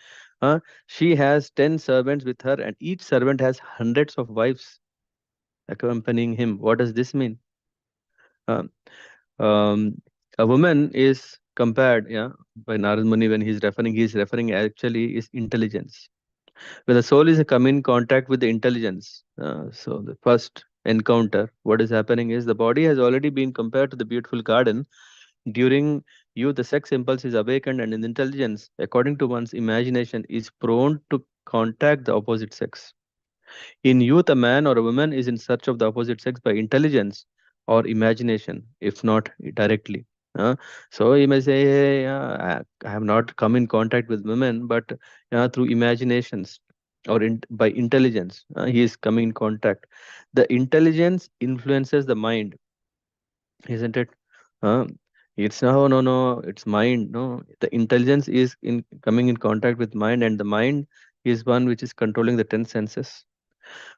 Speaker 1: she has 10 servants with her, and each servant has hundreds of wives accompanying him. What does this mean? Um, um, a woman is compared, yeah, by Narad Muni when he's referring actually is intelligence. When the soul is come in contact with the intelligence, so the first encounter, what is happening is the body has already been compared to the beautiful garden. During youth, the sex impulse is awakened, and in intelligence, according to one's imagination, is prone to contact the opposite sex. In youth, a man or a woman is in search of the opposite sex by intelligence or imagination, if not directly. Uh, so you may say, hey, I have not come in contact with women, but through imaginations or by intelligence, he is coming in contact. The intelligence influences the mind, isn't it? Uh, it's no, it's mind. No, the intelligence is in coming in contact with mind, and the mind is one which is controlling the 10 senses.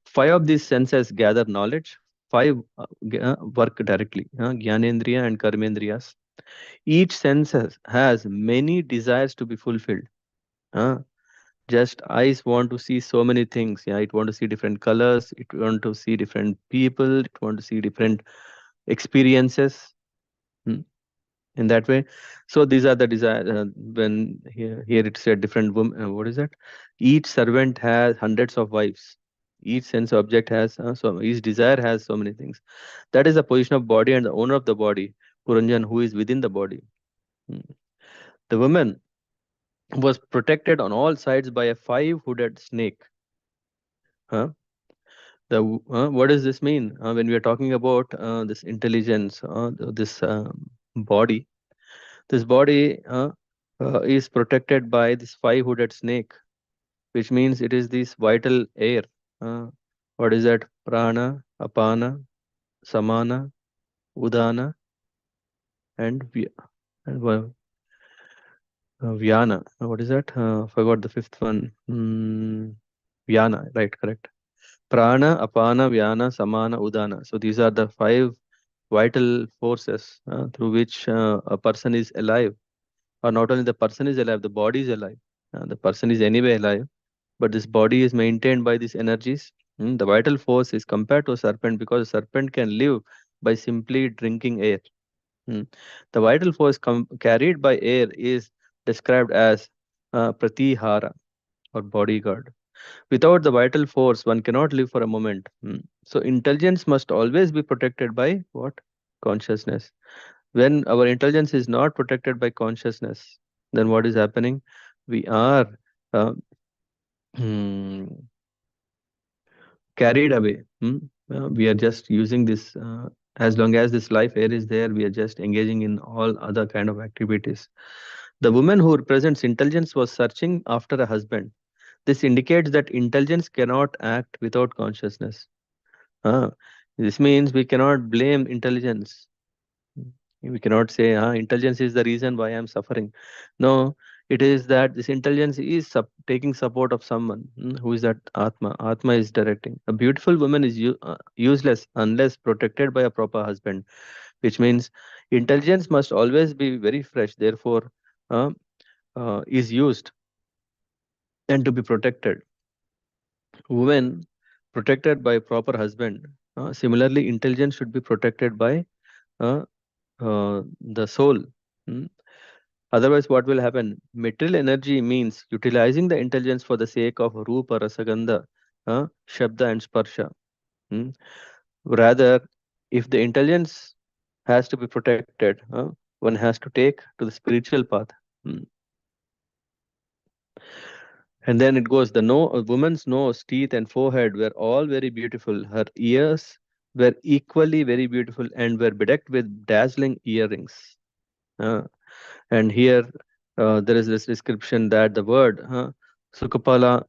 Speaker 1: Five of these senses gather knowledge, five work directly, Gyanendriya and Karmendriyas. Each sense has many desires to be fulfilled. Uh, just eyes want to see so many things. Yeah, it want to see different colors, it want to see different people, it want to see different experiences. Hmm, in that way. So these are the desire. When here it said different women. What is that? Each servant has hundreds of wives. Each sense object has so each desire has so many things. That is the position of body and the owner of the body, Puranjan, who is within the body. Hmm. The woman was protected on all sides by a five-hooded snake. Huh? What does this mean when we are talking about this intelligence, this body? This body is protected by this five-hooded snake, which means it is this vital air. Uh, what is that? Prana, apana, samana, udana, and vyana. What is that? Forgot the fifth one. Vyana, right? Correct. Prana, apana, vyana, samana, udana. So these are the five vital forces through which a person is alive. Or not only the person is alive, the body is alive. The person is anyway alive, but this body is maintained by these energies. The vital force is compared to a serpent because a serpent can live by simply drinking air. Mm. The vital force carried by air is described as pratihara or bodyguard. Without the vital force, one cannot live for a moment. So intelligence must always be protected by what? Consciousness. When our intelligence is not protected by consciousness, then what is happening? We are uh, hmm, carried away. We are just using this. As long as this life air is there, we are just engaging in all other kind of activities. The woman who represents intelligence was searching after a husband. This indicates that intelligence cannot act without consciousness. Uh, this means we cannot blame intelligence. We cannot say, intelligence is the reason why I'm suffering. No, it is that this intelligence is taking support of someone. Who is that Atma? Atma is directing. A beautiful woman is useless unless protected by a proper husband, which means intelligence must always be very fresh, therefore, uh, is used and to be protected. Women protected by proper husband. Similarly, intelligence should be protected by uh, the soul. Mm. Otherwise, what will happen? Material energy means utilizing the intelligence for the sake of rupa, rasagandha, shabda, and sparsha. Mm. Rather, if the intelligence has to be protected, one has to take to the spiritual path. Mm. And then it goes, a woman's nose, teeth, and forehead were all very beautiful. Her ears were equally very beautiful and were bedecked with dazzling earrings. Uh, and here there is this description that the word sukapolam,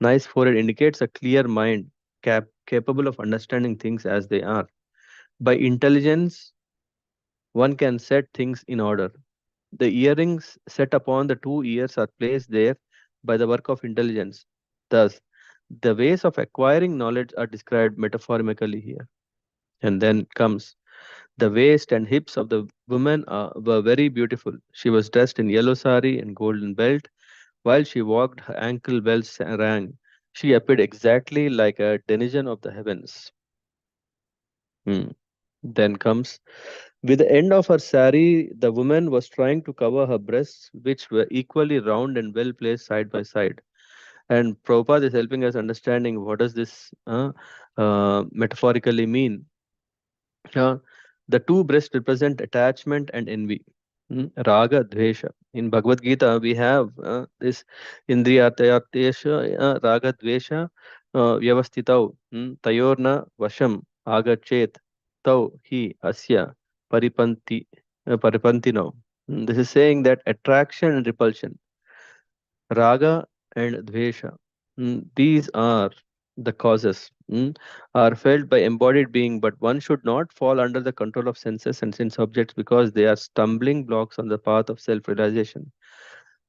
Speaker 1: nice forehead, indicates a clear mind capable of understanding things as they are. By intelligence, one can set things in order. The earrings set upon the two ears are placed there by the work of intelligence. Thus, the ways of acquiring knowledge are described metaphorically here. And then comes the waist and hips of the woman were very beautiful. She was dressed in yellow sari and golden belt. While she walked, her ankle bells rang. She appeared exactly like a denizen of the heavens. Hmm. Then comes, with the end of her sari, the woman was trying to cover her breasts, which were equally round and well placed side by side. And Prabhupada is helping us understanding what does this metaphorically mean. Uh, the two breasts represent attachment and envy. Raga, Dvesha. In Bhagavad Gita, we have this Indriyatayatesha, Raga, Dvesha, Vyavastitau, Tayorna, Vasham, Agachet, Tau, Hi, Asya, Paripantino. This is saying that attraction and repulsion, Raga and Dvesha. These are the causes, are felt by embodied being, but one should not fall under the control of senses and sense objects because they are stumbling blocks on the path of self-realization.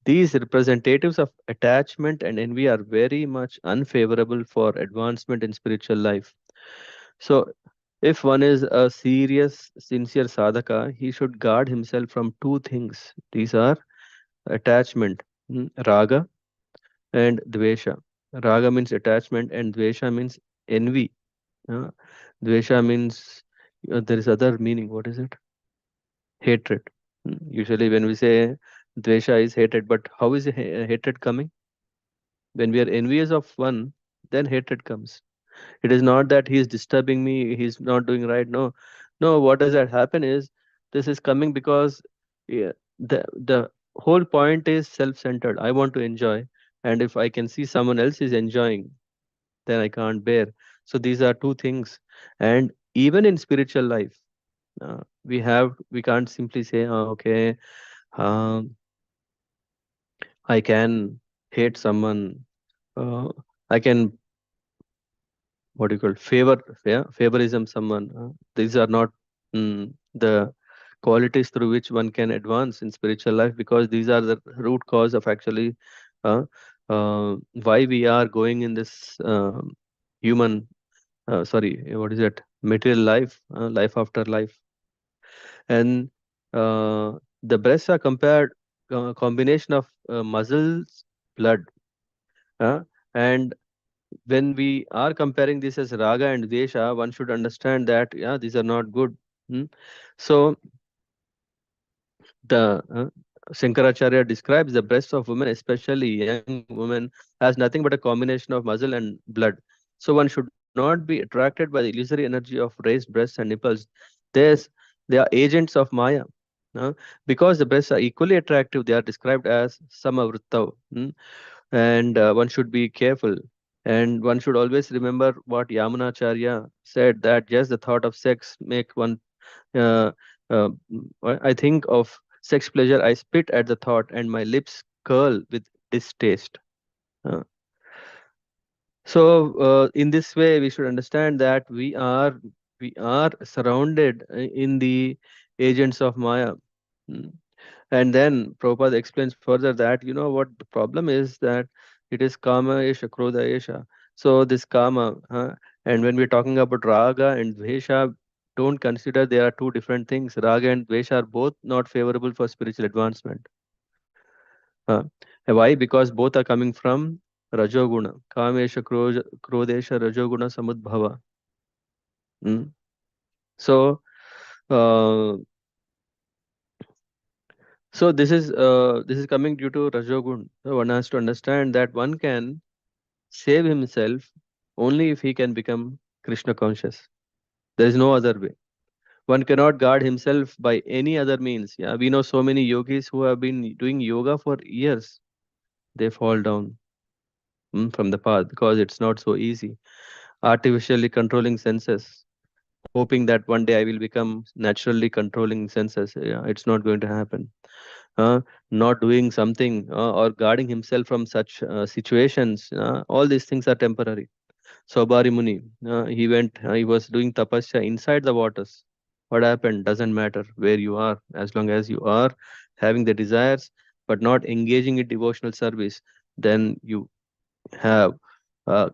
Speaker 1: These representatives of attachment and envy are very much unfavorable for advancement in spiritual life. So, if one is a serious, sincere sadhaka, he should guard himself from two things. These are attachment, raga, and dvesha. Raga means attachment, and dvesha means envy. Uh, dvesha means there is other meaning. What is it? Hatred. Usually, when we say dvesha is hatred, but how is hatred coming? When we are envious of one, then hatred comes. It is not that he is disturbing me, he's not doing right. No, no. What does that happen is this is coming because yeah, the whole point is self-centered. I want to enjoy, and if I can see someone else is enjoying, then I can't bear. So these are two things. And even in spiritual life, we can't simply say, okay, um, I can hate someone, uh, I can, what do you call it, favorism someone. These are not the qualities through which one can advance in spiritual life, because these are the root cause of actually uh, why we are going in this human, sorry, what is it, material life, life after life. And the breasts are compared, combination of muscles, blood, uh, and when we are comparing this as raga and dvesha, one should understand that yeah, these are not good. Hmm? So the Shankaracharya describes the breasts of women, especially young women, as nothing but a combination of muscle and blood. So one should not be attracted by the illusory energy of raised breasts and nipples. There's, they are agents of Maya. uh, because the breasts are equally attractive, they are described as samavrittav. And one should be careful. And one should always remember what Yamunacharya said, that just the thought of sex make one. Uh, I think of sex pleasure, I spit at the thought, and my lips curl with distaste. Uh, so in this way, we should understand that we are surrounded in the agents of Maya. Mm. And then Prabhupada explains further that, you know what the problem is, that it is kama esha, krodha esha. So this kama, and when we're talking about raga and dvesha, don't consider they are two different things. Raga and dvesha are both not favorable for spiritual advancement. Uh, why? Because both are coming from rajoguna. Kamesha, krodesha, rajoguna, samudbhava. Mm. So, uh, so this is coming due to rajogun. So one has to understand that one can save himself only if he can become Krishna conscious. There is no other way. One cannot guard himself by any other means. Yeah, we know so many yogis who have been doing yoga for years. They fall down from the path because it's not so easy. Artificially controlling senses, hoping that one day I will become naturally controlling senses. Yeah, it's not going to happen. Uh, Not doing something or guarding himself from such situations. All these things are temporary. Saubari Muni, he was doing tapasya inside the waters. What happened? Doesn't matter where you are, as long as you are having the desires, but not engaging in devotional service, then you have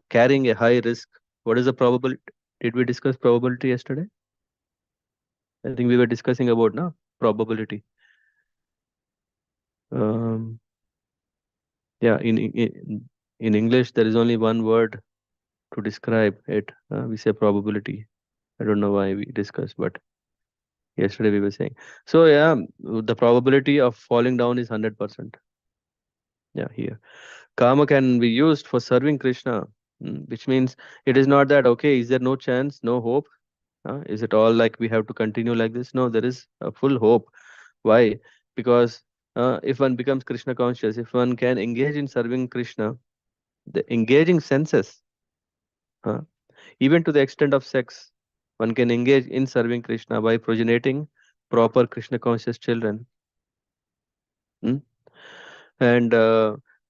Speaker 1: carrying a high risk. What is the probability? Did we discuss probability yesterday? I think we were discussing about now probability. Um, yeah, in English there is only one word to describe it. We say probability. I don't know why we discussed, but yesterday we were saying. So yeah, the probability of falling down is 100%. Yeah, here. Karma can be used for serving Krishna, which means it is not that, okay, is there no chance, no hope? Is it all like we have to continue like this? No, there is a full hope. Why? Because if one becomes Krishna conscious, if one can engage in serving Krishna, the engaging senses, uh, even to the extent of sex, one can engage in serving Krishna by progeniting proper Krishna conscious children. mm, and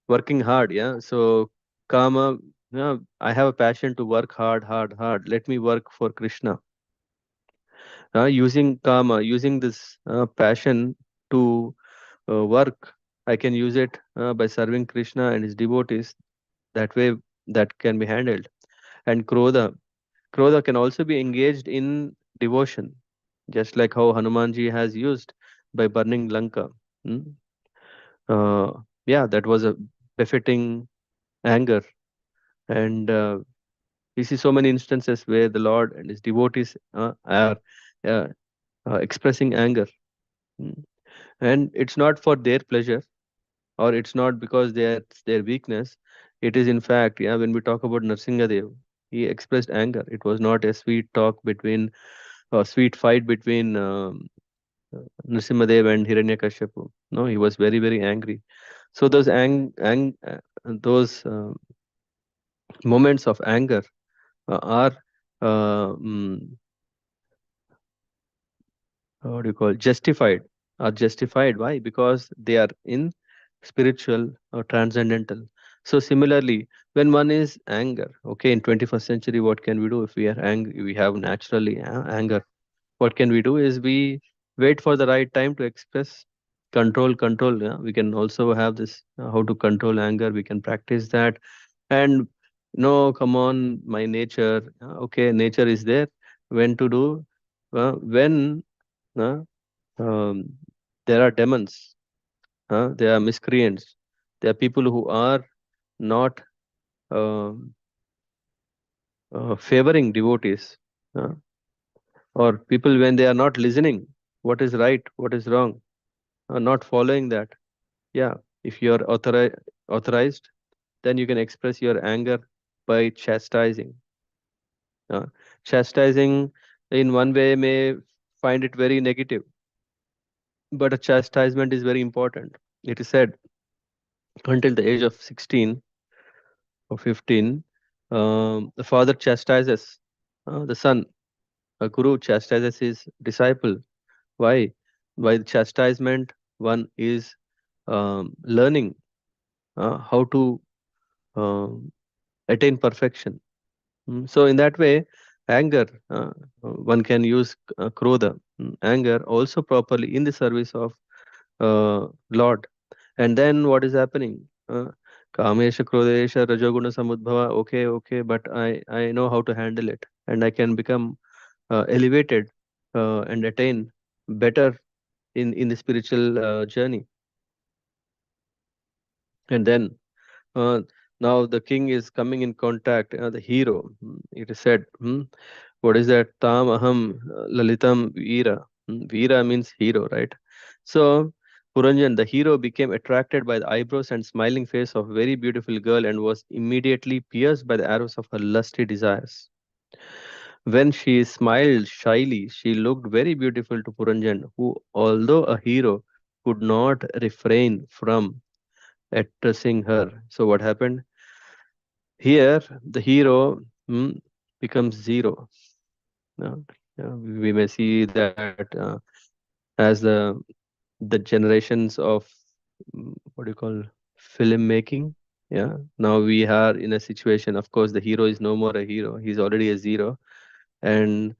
Speaker 1: working hard. Yeah. So, Kama, yeah, I have a passion to work hard, hard, hard. Let me work for Krishna. Using Kama, using this passion to work, I can use it by serving Krishna and his devotees. That way, that can be handled. And Krodha can also be engaged in devotion, just like how Hanumanji has used by burning Lanka. Mm? Uh, yeah, that was a befitting anger. And we see so many instances where the Lord and his devotees are uh, expressing anger. Mm. And it's not for their pleasure, or it's not because that's their weakness. It is, in fact, yeah, when we talk about Narsingadev, he expressed anger. It was not a sweet talk between, or sweet fight between Nrsimhadev and Hiranyakashipu. No, he was very, very angry. So those moments of anger are uh, mm, what do you call justified, are justified. Why? Because they are in spiritual or transcendental. So similarly, when one is anger, okay, in 21st century, what can we do if we are angry? We have naturally anger. What can we do is we wait for the right time to express. Control, yeah. We can also have this how to control anger, we can practice that. And no, come on, my nature, okay, nature is there. When to do, when uh, um, there are demons, there are miscreants, there are people who are not um favoring devotees, uh, or people when they are not listening, what is right, what is wrong, not following that. Yeah, if you are authorized, then you can express your anger by chastising. Uh, Chastising in one way may find it very negative, but a chastisement is very important. It is said until the age of 16 or 15, the father chastises the son. A guru chastises his disciple. Why? By the chastisement, one is learning how to um, attain perfection. So, in that way, anger, one can use krodha, anger also properly in the service of Lord. And then what is happening? Kamesha, Krodesha, Rajoguna, Samudbhava. Okay, okay, but I know how to handle it, and I can become elevated and attain better in the spiritual journey. And then uh, now the king is coming in contact, the hero. It is said, what is that? Tam aham lalitam veera. Veera means hero, right? So Puranjan, the hero, became attracted by the eyebrows and smiling face of a very beautiful girl and was immediately pierced by the arrows of her lusty desires. When she smiled shyly, she looked very beautiful to Puranjan, who, although a hero, could not refrain from addressing her. So what happened? Here, the hero becomes zero. Uh, we may see that as the generations of what do you call film making. Yeah, now we are in a situation. Of course, the hero is no more a hero; he's already a zero, and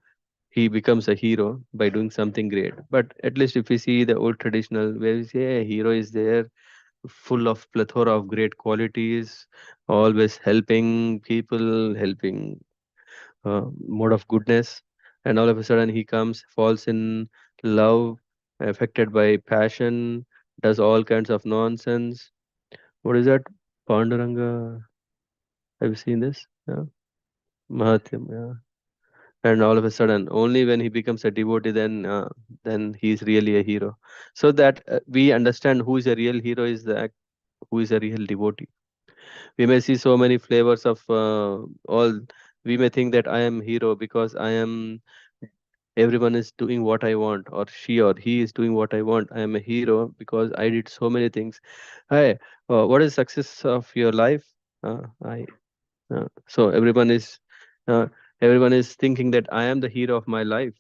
Speaker 1: he becomes a hero by doing something great. But at least if we see the old traditional, where we say a hero is there, full of plethora of great qualities, always helping people, helping mode of goodness, and all of a sudden he comes, falls in love, affected by passion, does all kinds of nonsense. What is that? Panduranga. Have you seen this? Yeah. Mahatyam. Yeah. And all of a sudden, only when he becomes a devotee, then he's really a hero. So that we understand who is a real hero is the who is a real devotee. We may see so many flavors of all. We may think that I am hero because I am everyone is doing what I want, or she or he is doing what I want. I am a hero because I did so many things. Hey, what is success of your life? I so uh, everyone is thinking that I am the hero of my life.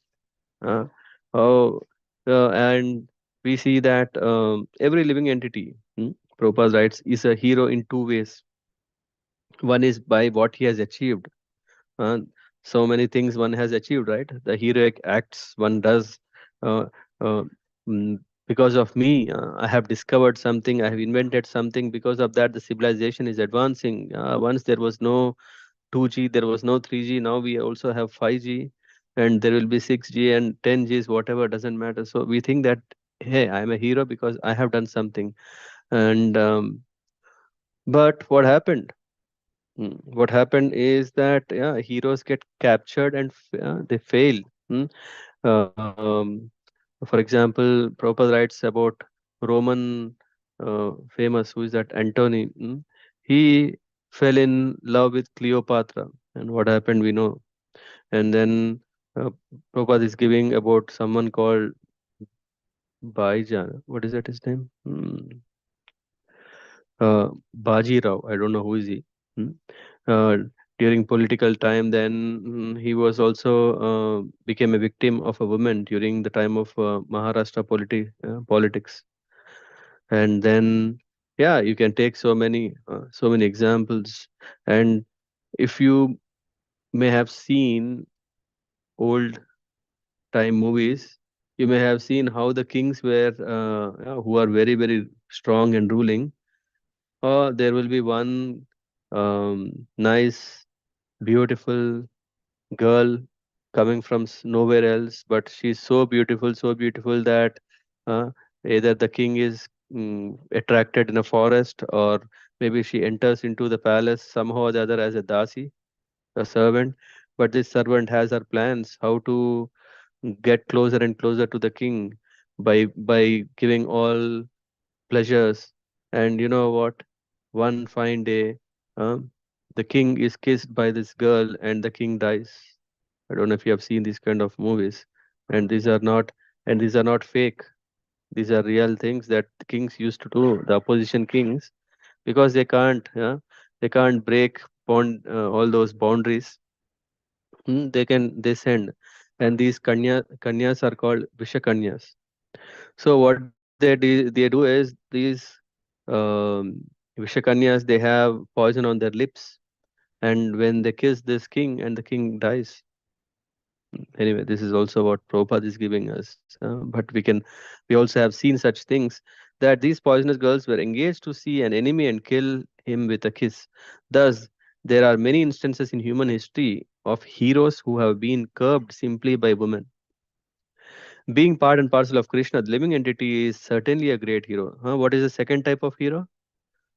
Speaker 1: Uh, oh, and we see that every living entity, Prabhupada writes, is a hero in two ways. One is by what he has achieved. uh, so many things one has achieved, right? The heroic acts one does uh, uh, mm, because of me. I have discovered something, I have invented something. Because of that, the civilization is advancing. Once there was no 2G, there was no 3G. Now we also have 5G, and there will be 6G and 10Gs, whatever, doesn't matter. So we think that, hey, I am a hero because I have done something. And but what happened? What happened is that, yeah, heroes get captured and they fail. Hmm. Um, for example, Prabhupada writes about Roman famous, who is that? Antony. He fell in love with Cleopatra, and what happened we know. And then Prabhupada is giving about someone called Baijan. What is that his name? Baji Rao. I don't know who is he. mm, uh, during political time. Then he was also became a victim of a woman during the time of Maharashtra politics. And then, yeah, you can take so many examples. And if you may have seen old time movies, you may have seen how the kings were, who are very, very strong and ruling. There will be one nice, beautiful girl coming from nowhere else, but she's so beautiful that uh, either the king is attracted in a forest, or maybe she enters into the palace somehow or the other as a dasi, a servant. But this servant has her plans how to get closer and closer to the king by giving all pleasures. And you know what? One fine day, um, the king is kissed by this girl, and the king dies. I don't know if you have seen these kind of movies, and these are not fake. These are real things that the kings used to do, the opposition kings, because they can't break all those boundaries. They send, and these kanyas are called vishakanyas. So what they do is these vishakanyas, they have poison on their lips, and when they kiss this king, and the king dies. Anyway, this is also what Prabhupada is giving us. We also have seen such things, that these poisonous girls were engaged to see an enemy and kill him with a kiss. Thus, there are many instances in human history of heroes who have been curbed simply by women. Being part and parcel of Krishna, the living entity, is certainly a great hero. What is the second type of hero?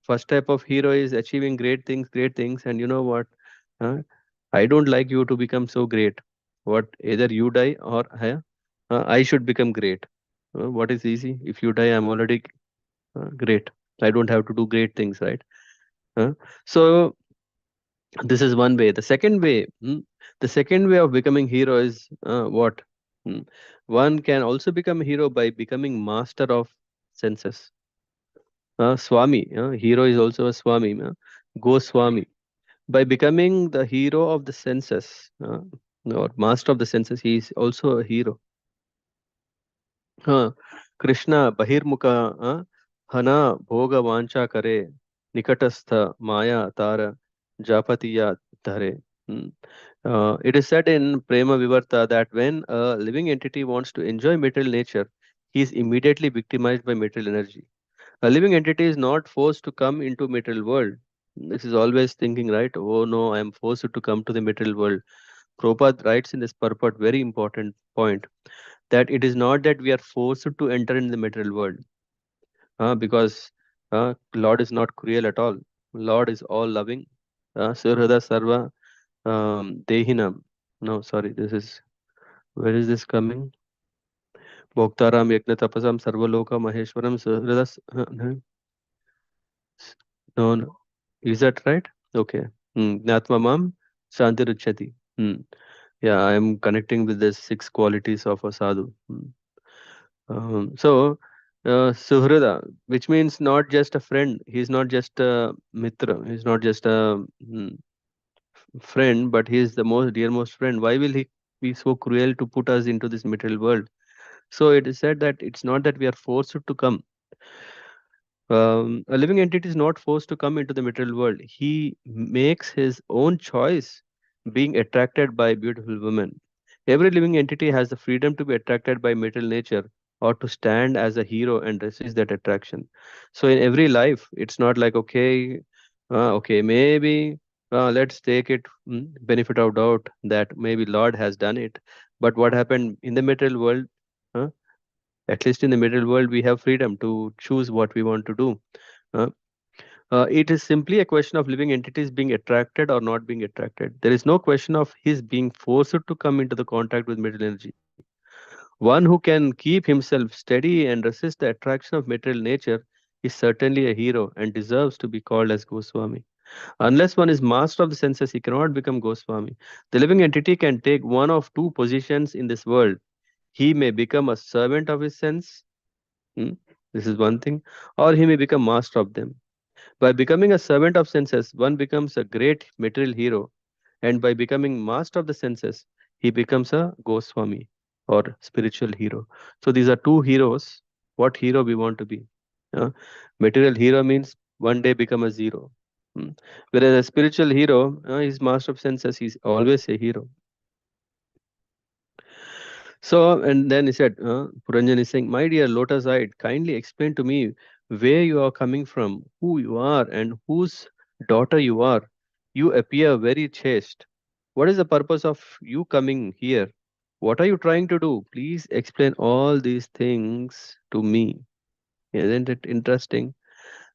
Speaker 1: First type of hero is achieving great things, and you know what? Huh? I don't like you to become so great. What? Either you die, or I should become great. What is easy? If you die, I'm already great. I don't have to do great things, right? So this is one way. The second way of becoming hero is what? Hmm, One can also become a hero by becoming master of senses. Swami, hero is also a Swami. Go Swami. By becoming the hero of the senses, or master of the senses, he is also a hero. हाँ, कृष्ण बहिर्मुख हना भोग वांछा करे निकटस्थ माया तार जापतिया धरे. Hmm. It is said in Prema Vivarta that when a living entity wants to enjoy material nature, he is immediately victimized by material energy. A living entity is not forced to come into material world. This is always thinking, right? Oh no, I am forced to come to the material world. Prabhupada writes in this purport very important point, that it is not that we are forced to enter in the material world, because Lord is not cruel at all. Lord is all loving. Surhada Sarva Dehinam. No, sorry, this is, where is this coming? Bhoktaram Yajna Tapasam Sarvaloka Maheshwaram Surhada. No, no. Is that right? Okay. Gnatmamam Shantiruchati. Yeah, I am connecting with the six qualities of a sadhu. So, Suhrada, which means not just a friend, he's not just a mitra, he's not just a friend, but he is the most dearmost friend. Why will he be so cruel to put us into this material world? So, it is said that it's not that we are forced to come. A living entity is not forced to come into the material world. He makes his own choice, being attracted by beautiful women. Every living entity has the freedom to be attracted by material nature, or to stand as a hero and resist that attraction. So in every life, it's not like, okay, maybe let's take it, benefit of doubt, that maybe Lord has done it. But what happened in the material world? Uh, at least in the material world, we have freedom to choose what we want to do. Uh, it is simply a question of living entities being attracted or not being attracted. There is no question of his being forced to come into the contact with material energy. One who can keep himself steady and resist the attraction of material nature is certainly a hero and deserves to be called as Goswami. Unless one is master of the senses, he cannot become Goswami. The living entity can take one of two positions in this world. He may become a servant of his sense. Hmm, This is one thing, or he may become master of them. By becoming a servant of senses, one becomes a great material hero, and by becoming master of the senses, he becomes a Goswami or spiritual hero. So these are two heroes. What hero we want to be? Uh, Material hero means one day become a zero. Hmm. Whereas a spiritual hero, he's master of senses. He's always a hero. So, and then he said, Puranjan is saying, my dear lotus eyed, kindly explain to me where you are coming from, who you are, and whose daughter you are. You appear very chaste. What is the purpose of you coming here? What are you trying to do? Please explain all these things to me. Isn't it interesting?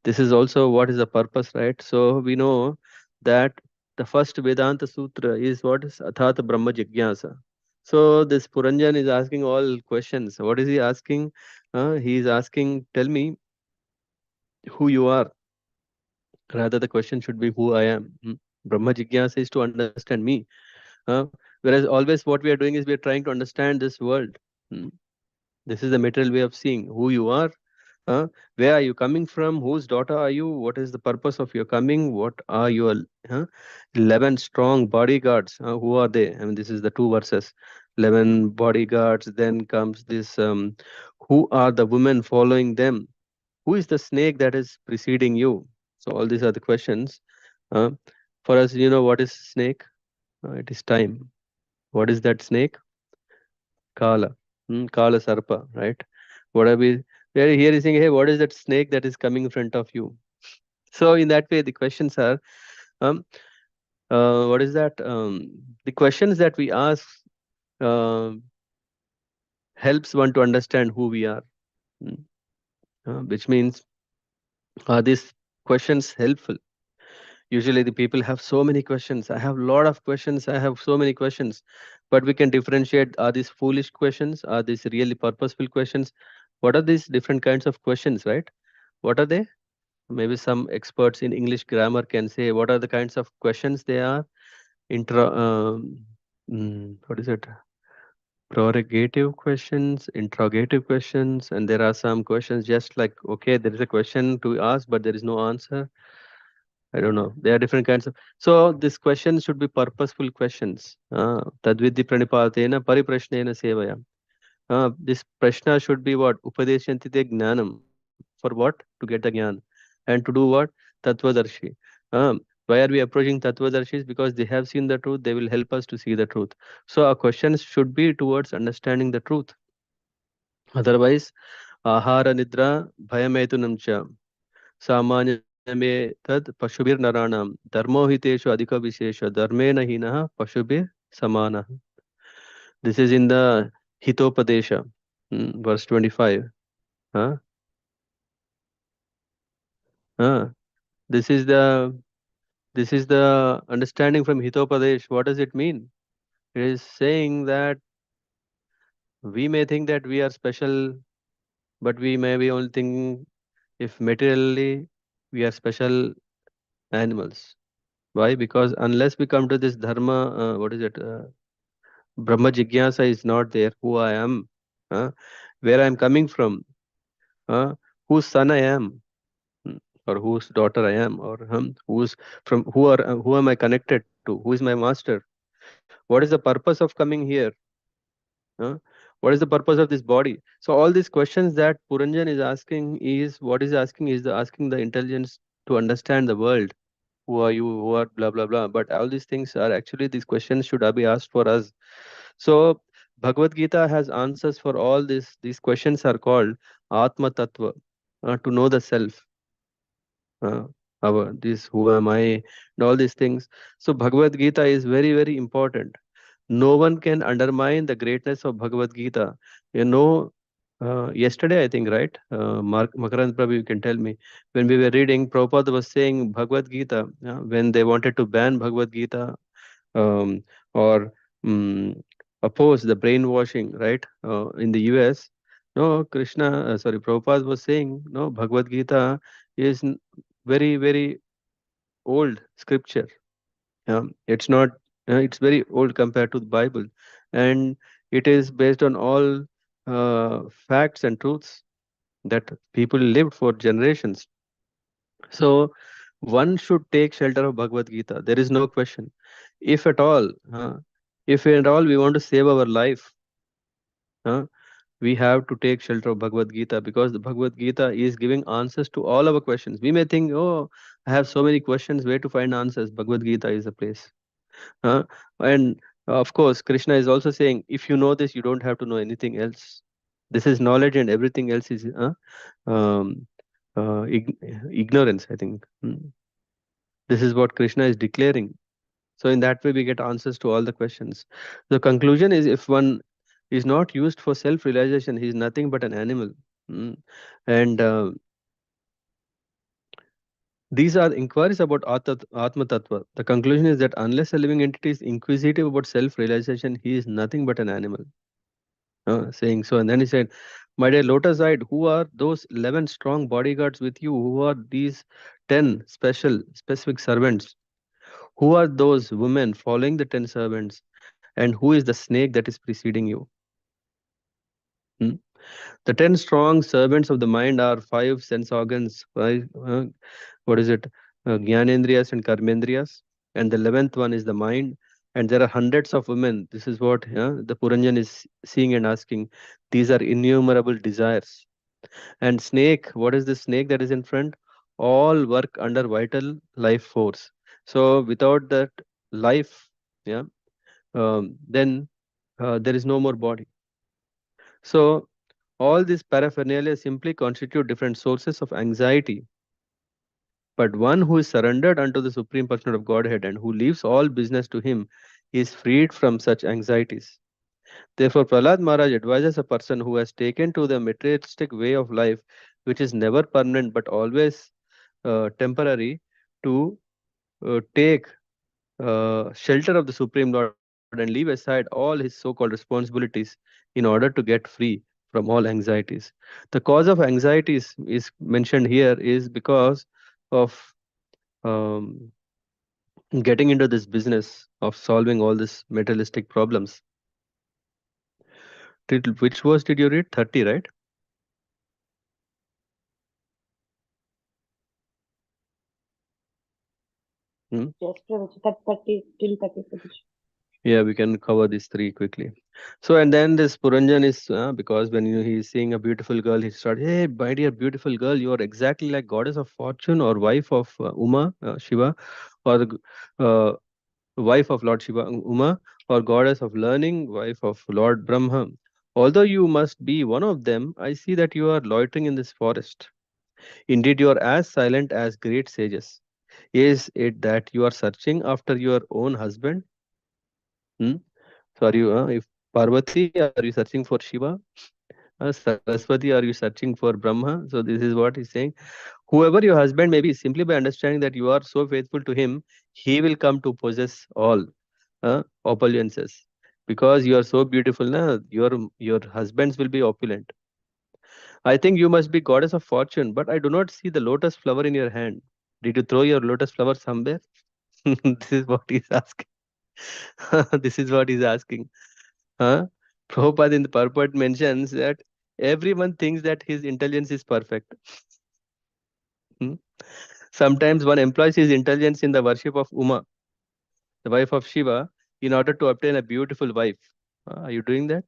Speaker 1: This is also what is the purpose, right? So we know that the first Vedanta Sutra is what is Athat Brahma Jigyasa. So this Puranjan is asking all questions. What is he asking? He is asking, tell me who you are. Rather, the question should be who I am. Brahma Jigyasa is to understand me. Whereas always what we are doing is we are trying to understand this world. Hmm. This is the material way of seeing who you are. Huh? Where are you coming from? Whose daughter are you? What is the purpose of your coming? What are your huh? 11 strong bodyguards? Who are they? I mean, this is the two verses. 11 bodyguards. Then comes this who are the women following them? Who is the snake that is preceding you? So, all these are the questions. Uh, for us, what is snake? It is time. What is that snake? Kala. Kala Sarpa, right? What are we are here is saying, hey, what is that snake that is coming in front of you? So in that way, the questions are, um, what is that? The questions that we ask uh, helps one to understand who we are, mm, which means are these questions helpful? Usually the people have so many questions. I have a lot of questions. I have so many questions, but we can differentiate: are these foolish questions? Are these really purposeful questions? What are these different kinds of questions, right? What are they? Maybe some experts in English grammar can say what are the kinds of questions they are. What is it? Prorogative questions, interrogative questions, and there are some questions just like, okay, there is a question to ask, but there is no answer. I don't know. There are different kinds of. So these questions should be purposeful questions. Tadvidhi pranipatena pariprashnena sevaya. This prashna should be what? Upadeshyantite gnanam. For what? To get the gyan. And to do what? Tattvadarshi. Why are we approaching Tattvadarshis? Because they have seen the truth, they will help us to see the truth. So our questions should be towards understanding the truth. Otherwise, ahara nidra bhayametunam cha. सामान्यमे तद पशुभिर्नराणां धर्मो हि तेषु अधिक विशेष धर्मेण हीनः पशुभिः समानः. This is in the Hitopadesha, verse 25. Huh? Huh? This is the this is the understanding from Hitopadesh. What does it mean? It is saying that we may think that we are special, but we may be only thinking if materially we are special animals. Why? Because unless we come to this dharma, what is it? Brahma Jigyasa is not there. Who I am, uh, where I am coming from, uh, whose son I am, mm, or whose daughter I am, or who's from who am I connected to? Who is my master? What is the purpose of coming here? Uh, what is the purpose of this body? So all these questions that Puranjan is asking is what is asking is asking the intelligence to understand the world. Who are you? Who are blah blah blah? But all these things are actually these questions should be asked for us. So Bhagavad Gita has answers for all this. These questions are called Atma Tattva, to know the self. Uh, our this who am I and all these things. So Bhagavad Gita is very very important. No one can undermine the greatness of Bhagavad Gita. Yesterday I think, right? Makarand Prabhu, you can tell me. When we were reading, Prabhupada was saying Bhagavad Gita, when they wanted to ban Bhagavad Gita, um, or oppose the brainwashing, right? In the US, no, Prabhupada was saying, no, Bhagavad Gita is very, very old scripture. It's not, it's very old compared to the Bible. And it is based on all facts and truths that people lived for generations. So one should take shelter of Bhagavad Gita. There is no question. If at all, if at all we want to save our life, uh, we have to take shelter of Bhagavad Gita, because the Bhagavad Gita is giving answers to all our questions. We may think, oh, I have so many questions, where to find answers? Bhagavad Gita is the place. Uh, and of course, Krishna is also saying, if you know this, you don't have to know anything else. This is knowledge, and everything else is um, ignorance, I think. This is what Krishna is declaring. So, in that way, we get answers to all the questions. The conclusion is, if one is not used for self realization, he is nothing but an animal. Mm. And these are inquiries about Atma Tattva. The conclusion is that unless a living entity is inquisitive about self realization, he is nothing but an animal. Saying so. And then he said, my dear lotus eyed, who are those 11 strong bodyguards with you? Who are these 10 specific servants? Who are those women following the 10 servants? And who is the snake that is preceding you? Hmm? The 10 strong servants of the mind are five sense organs. What is it? Jnanendriyas and Karmendriyas. And the 11th one is the mind. And there are hundreds of women. This is what the Puranjan is seeing and asking. These are innumerable desires. And snake, what is the snake that is in front? All work under vital life force. So without that life, yeah, then there is no more body. So all these paraphernalia simply constitute different sources of anxiety. But one who is surrendered unto the Supreme Personality of Godhead and who leaves all business to him is freed from such anxieties. Therefore, Prahlad Maharaj advises a person who has taken to the materialistic way of life, which is never permanent but always temporary, to take shelter of the Supreme Lord and leave aside all his so called responsibilities in order to get free from all anxieties. The cause of anxieties is mentioned here is because of um, getting into this business of solving all these materialistic problems. Which verse did you read? 30, right? Hmm?
Speaker 2: Yes, Prabhuji, that 30 till 30 Prabhuji.
Speaker 1: Yeah, we can cover these three quickly. So, and then this Puranjan is because when he's seeing a beautiful girl, he starts, "Hey, my dear beautiful girl, you are exactly like goddess of fortune or wife of Uma, Shiva, or the wife of Lord Shiva, Uma, or goddess of learning, wife of Lord Brahma. Although you must be one of them, I see that you are loitering in this forest. Indeed, you are as silent as great sages. Is it that you are searching after your own husband? Hmm? So are you, if Parvati, are you searching for Shiva? Saraswati, are you searching for Brahma? So this is what he's saying. Whoever your husband may be, simply by understanding that you are so faithful to him, he will come to possess all opulences. Because you are so beautiful, na, your husbands will be opulent. I think you must be goddess of fortune, but I do not see the lotus flower in your hand. Did you throw your lotus flower somewhere? This is what he's asking. This is what he's asking. Huh? Prabhupada in the purport mentions that everyone thinks that his intelligence is perfect. Hmm? Sometimes one employs his intelligence in the worship of Uma, the wife of Shiva, in order to obtain a beautiful wife. Are you doing that?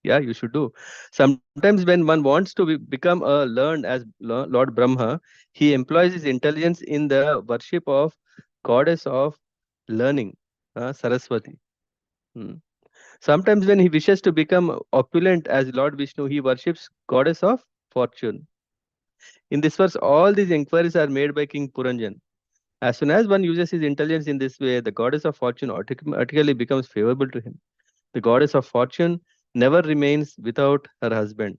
Speaker 1: Yeah, you should do. Sometimes when one wants to become learned as Lord Brahma, he employs his intelligence in the worship of goddess of learning, Saraswati. Hmm. Sometimes when he wishes to become opulent as Lord Vishnu, he worships goddess of fortune. In this verse, all these inquiries are made by King Puranjan. As soon as one uses his intelligence in this way, the goddess of fortune automatically becomes favorable to him. The goddess of fortune never remains without her husband.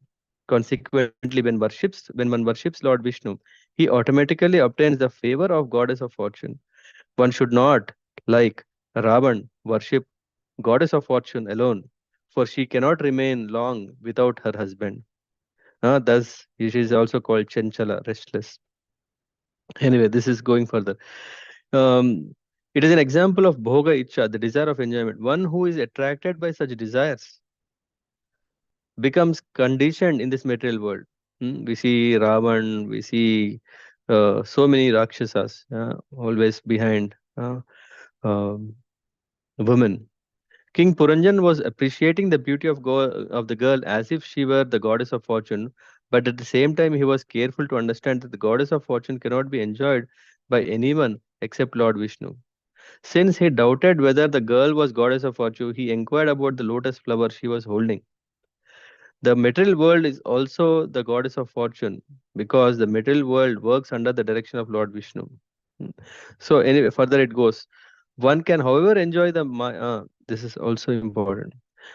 Speaker 1: Consequently, when one worships Lord Vishnu, he automatically obtains the favor of goddess of fortune. One should not, like Ravan, worship goddess of fortune alone, for she cannot remain long without her husband. Thus, she is also called Chanchala, restless. Anyway, this is going further. Um, it is an example of bhoga icha, the desire of enjoyment. One who is attracted by such desires becomes conditioned in this material world. We see Ravan, we see so many Rakshasas always behind um, women. King Puranjan was appreciating the beauty of the girl as if she were the goddess of fortune, but at the same time, he was careful to understand that the goddess of fortune cannot be enjoyed by anyone except Lord Vishnu. Since he doubted whether the girl was goddess of fortune, he inquired about the lotus flower she was holding. The material world is also the goddess of fortune because the material world works under the direction of Lord Vishnu. Hmm. So anyway, further it goes. One can, however, enjoy this is also important.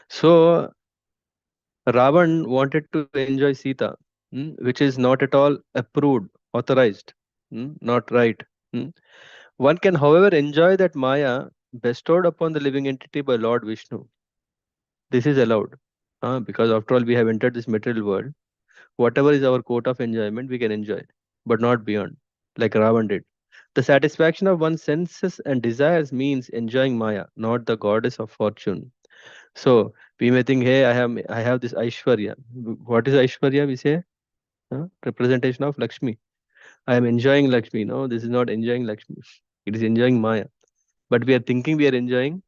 Speaker 1: So Ravan wanted to enjoy Sita, which is not at all approved, authorized, not right. Hmm. One can, however, enjoy that Maya bestowed upon the living entity by Lord Vishnu. This is allowed because, after all, we have entered this material world. Whatever is our quota of enjoyment, we can enjoy, but not beyond, like Ravan did. The satisfaction of one's senses and desires means enjoying Maya, not the goddess of fortune. So we may think, hey, I have this Aishwarya. What is Aishwarya? We say representation of Lakshmi. I am enjoying Lakshmi. No, this is not enjoying Lakshmi. It is enjoying Maya. But we are thinking we are enjoying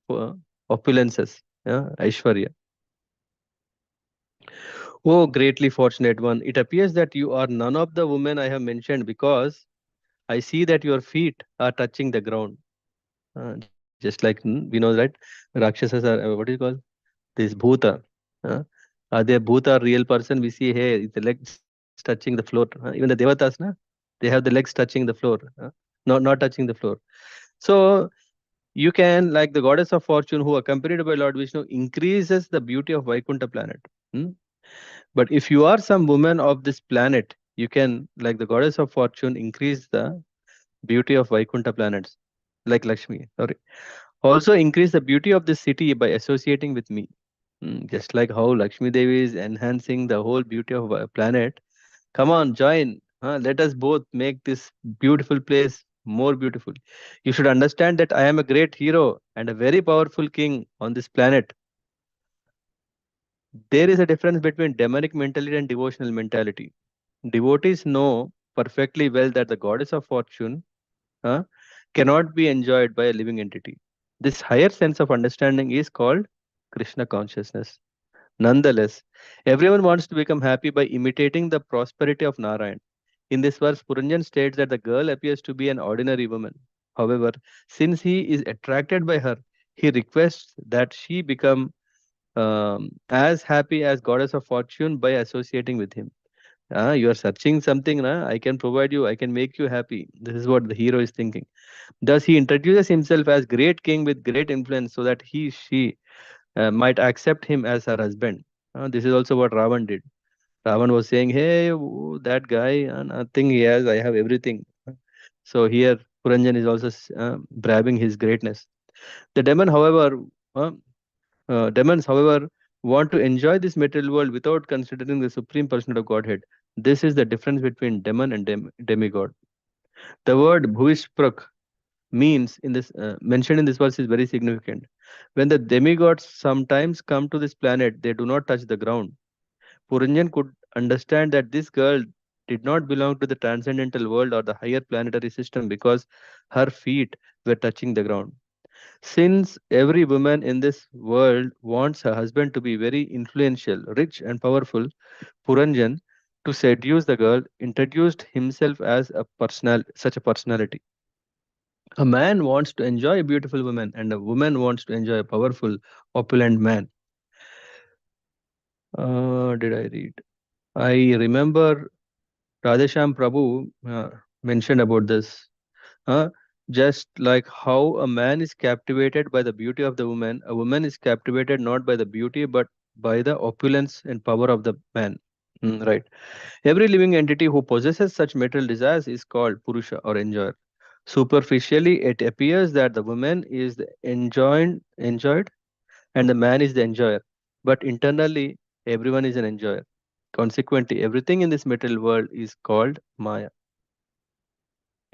Speaker 1: uh, opulences. Aishwarya. Oh, greatly fortunate one. It appears that you are none of the women I have mentioned because I see that your feet are touching the ground. Just like we know, right? Rakshasas are what do you call this bhuta? Uh, are they bhuta real person? We see, hey, the legs touching the floor. Even the devatas, na, they have the legs touching the floor, not touching the floor. So you can, like the goddess of fortune, who accompanied by Lord Vishnu, increases the beauty of Vaikuntha planet. Hmm? But if you are some woman of this planet, you can, like the goddess of fortune, increase the beauty of Vaikuntha planets, like Lakshmi. Sorry. Also increase the beauty of this city by associating with me. Just like how Lakshmi Devi is enhancing the whole beauty of a planet. Come on, join. Let us both make this beautiful place more beautiful. You should understand that I am a great hero and a very powerful king on this planet. There is a difference between demonic mentality and devotional mentality. Devotees know perfectly well that the goddess of fortune uh, cannot be enjoyed by a living entity. This higher sense of understanding is called Krishna consciousness. Nonetheless, everyone wants to become happy by imitating the prosperity of Narayan. In this verse, Puranjan states that the girl appears to be an ordinary woman. However, since he is attracted by her, he requests that she become as happy as goddess of fortune by associating with him. You are searching something, I can provide you, I can make you happy. This is what the hero is thinking. Thus, he introduces himself as great king with great influence so that she might accept him as her husband. This is also what Ravan did. Ravan was saying, hey, that guy, nothing he has, I have everything. So here, Puranjan is also bragging his greatness. The uh, demons, however, want to enjoy this material world without considering the supreme person of Godhead. This is the difference between demon and demigod. The word bhuvishprak means in this mentioned in this verse is very significant. When the demigods sometimes come to this planet, they do not touch the ground. Puranjan could understand that this girl did not belong to the transcendental world or the higher planetary system because her feet were touching the ground. Since every woman in this world wants her husband to be very influential, rich, and powerful, Puranjan, to seduce the girl, introduced himself as such a personality. A man wants to enjoy a beautiful woman, and a woman wants to enjoy a powerful, opulent man. Did I read? I remember Radhesham Prabhu mentioned about this. Uh, just like how a man is captivated by the beauty of the woman, a woman is captivated not by the beauty but by the opulence and power of the man. Right. Every living entity who possesses such material desires is called Purusha or enjoyer. Superficially, it appears that the woman is the enjoyed and the man is the enjoyer. But internally, everyone is an enjoyer. Consequently, everything in this material world is called Maya.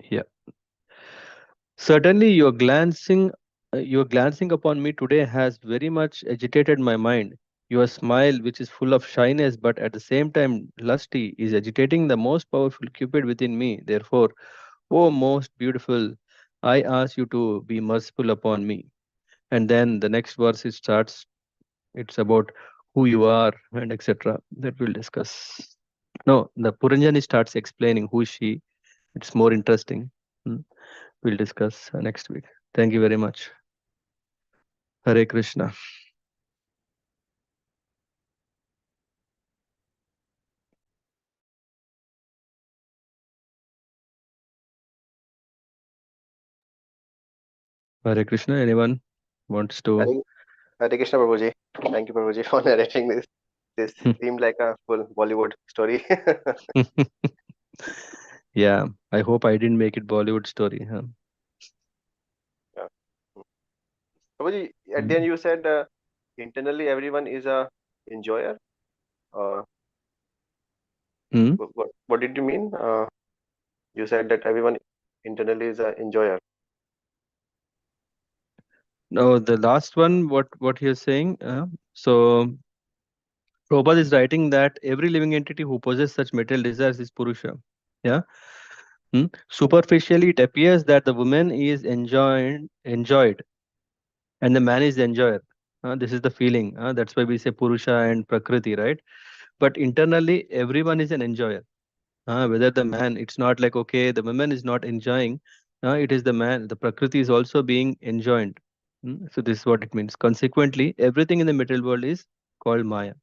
Speaker 1: Here, certainly, your glancing upon me today has very much agitated my mind. Your smile, which is full of shyness but at the same time lusty, is agitating the most powerful Cupid within me. Therefore, O most beautiful, I ask you to be merciful upon me. And then the next verse it starts. It's about who you are and etc. That we'll discuss. No, the Puranjani starts explaining who is she. It's more interesting. Hmm. We'll discuss next week. Thank you very much. Hare Krishna. Hare Krishna. Anyone wants to?
Speaker 3: Hare, Hare Krishna Prabhuji. Thank you, Prabhuji, for narrating this. This seemed like a full Bollywood story.
Speaker 1: Yeah, I hope I didn't make it Bollywood story. Huh?
Speaker 3: Yeah. Prabhuji, at the
Speaker 1: Hmm.
Speaker 3: end you said internally everyone is a enjoyer. Uh,
Speaker 1: Hmm?
Speaker 3: what did you mean? You said that everyone internally is a enjoyer.
Speaker 1: No, the last one, what he is saying. So Prabhupada is writing that every living entity who possesses such material desires is Purusha. Yeah. Hmm? Superficially, it appears that the woman is enjoyed, and the man is the enjoyer. This is the feeling. That's why we say Purusha and Prakriti, right? But internally, everyone is an enjoyer. Whether the man, it's not like, okay, the woman is not enjoying. It is the man. The Prakriti is also being enjoyed. So this is what it means. Consequently, everything in the material world is called Maya.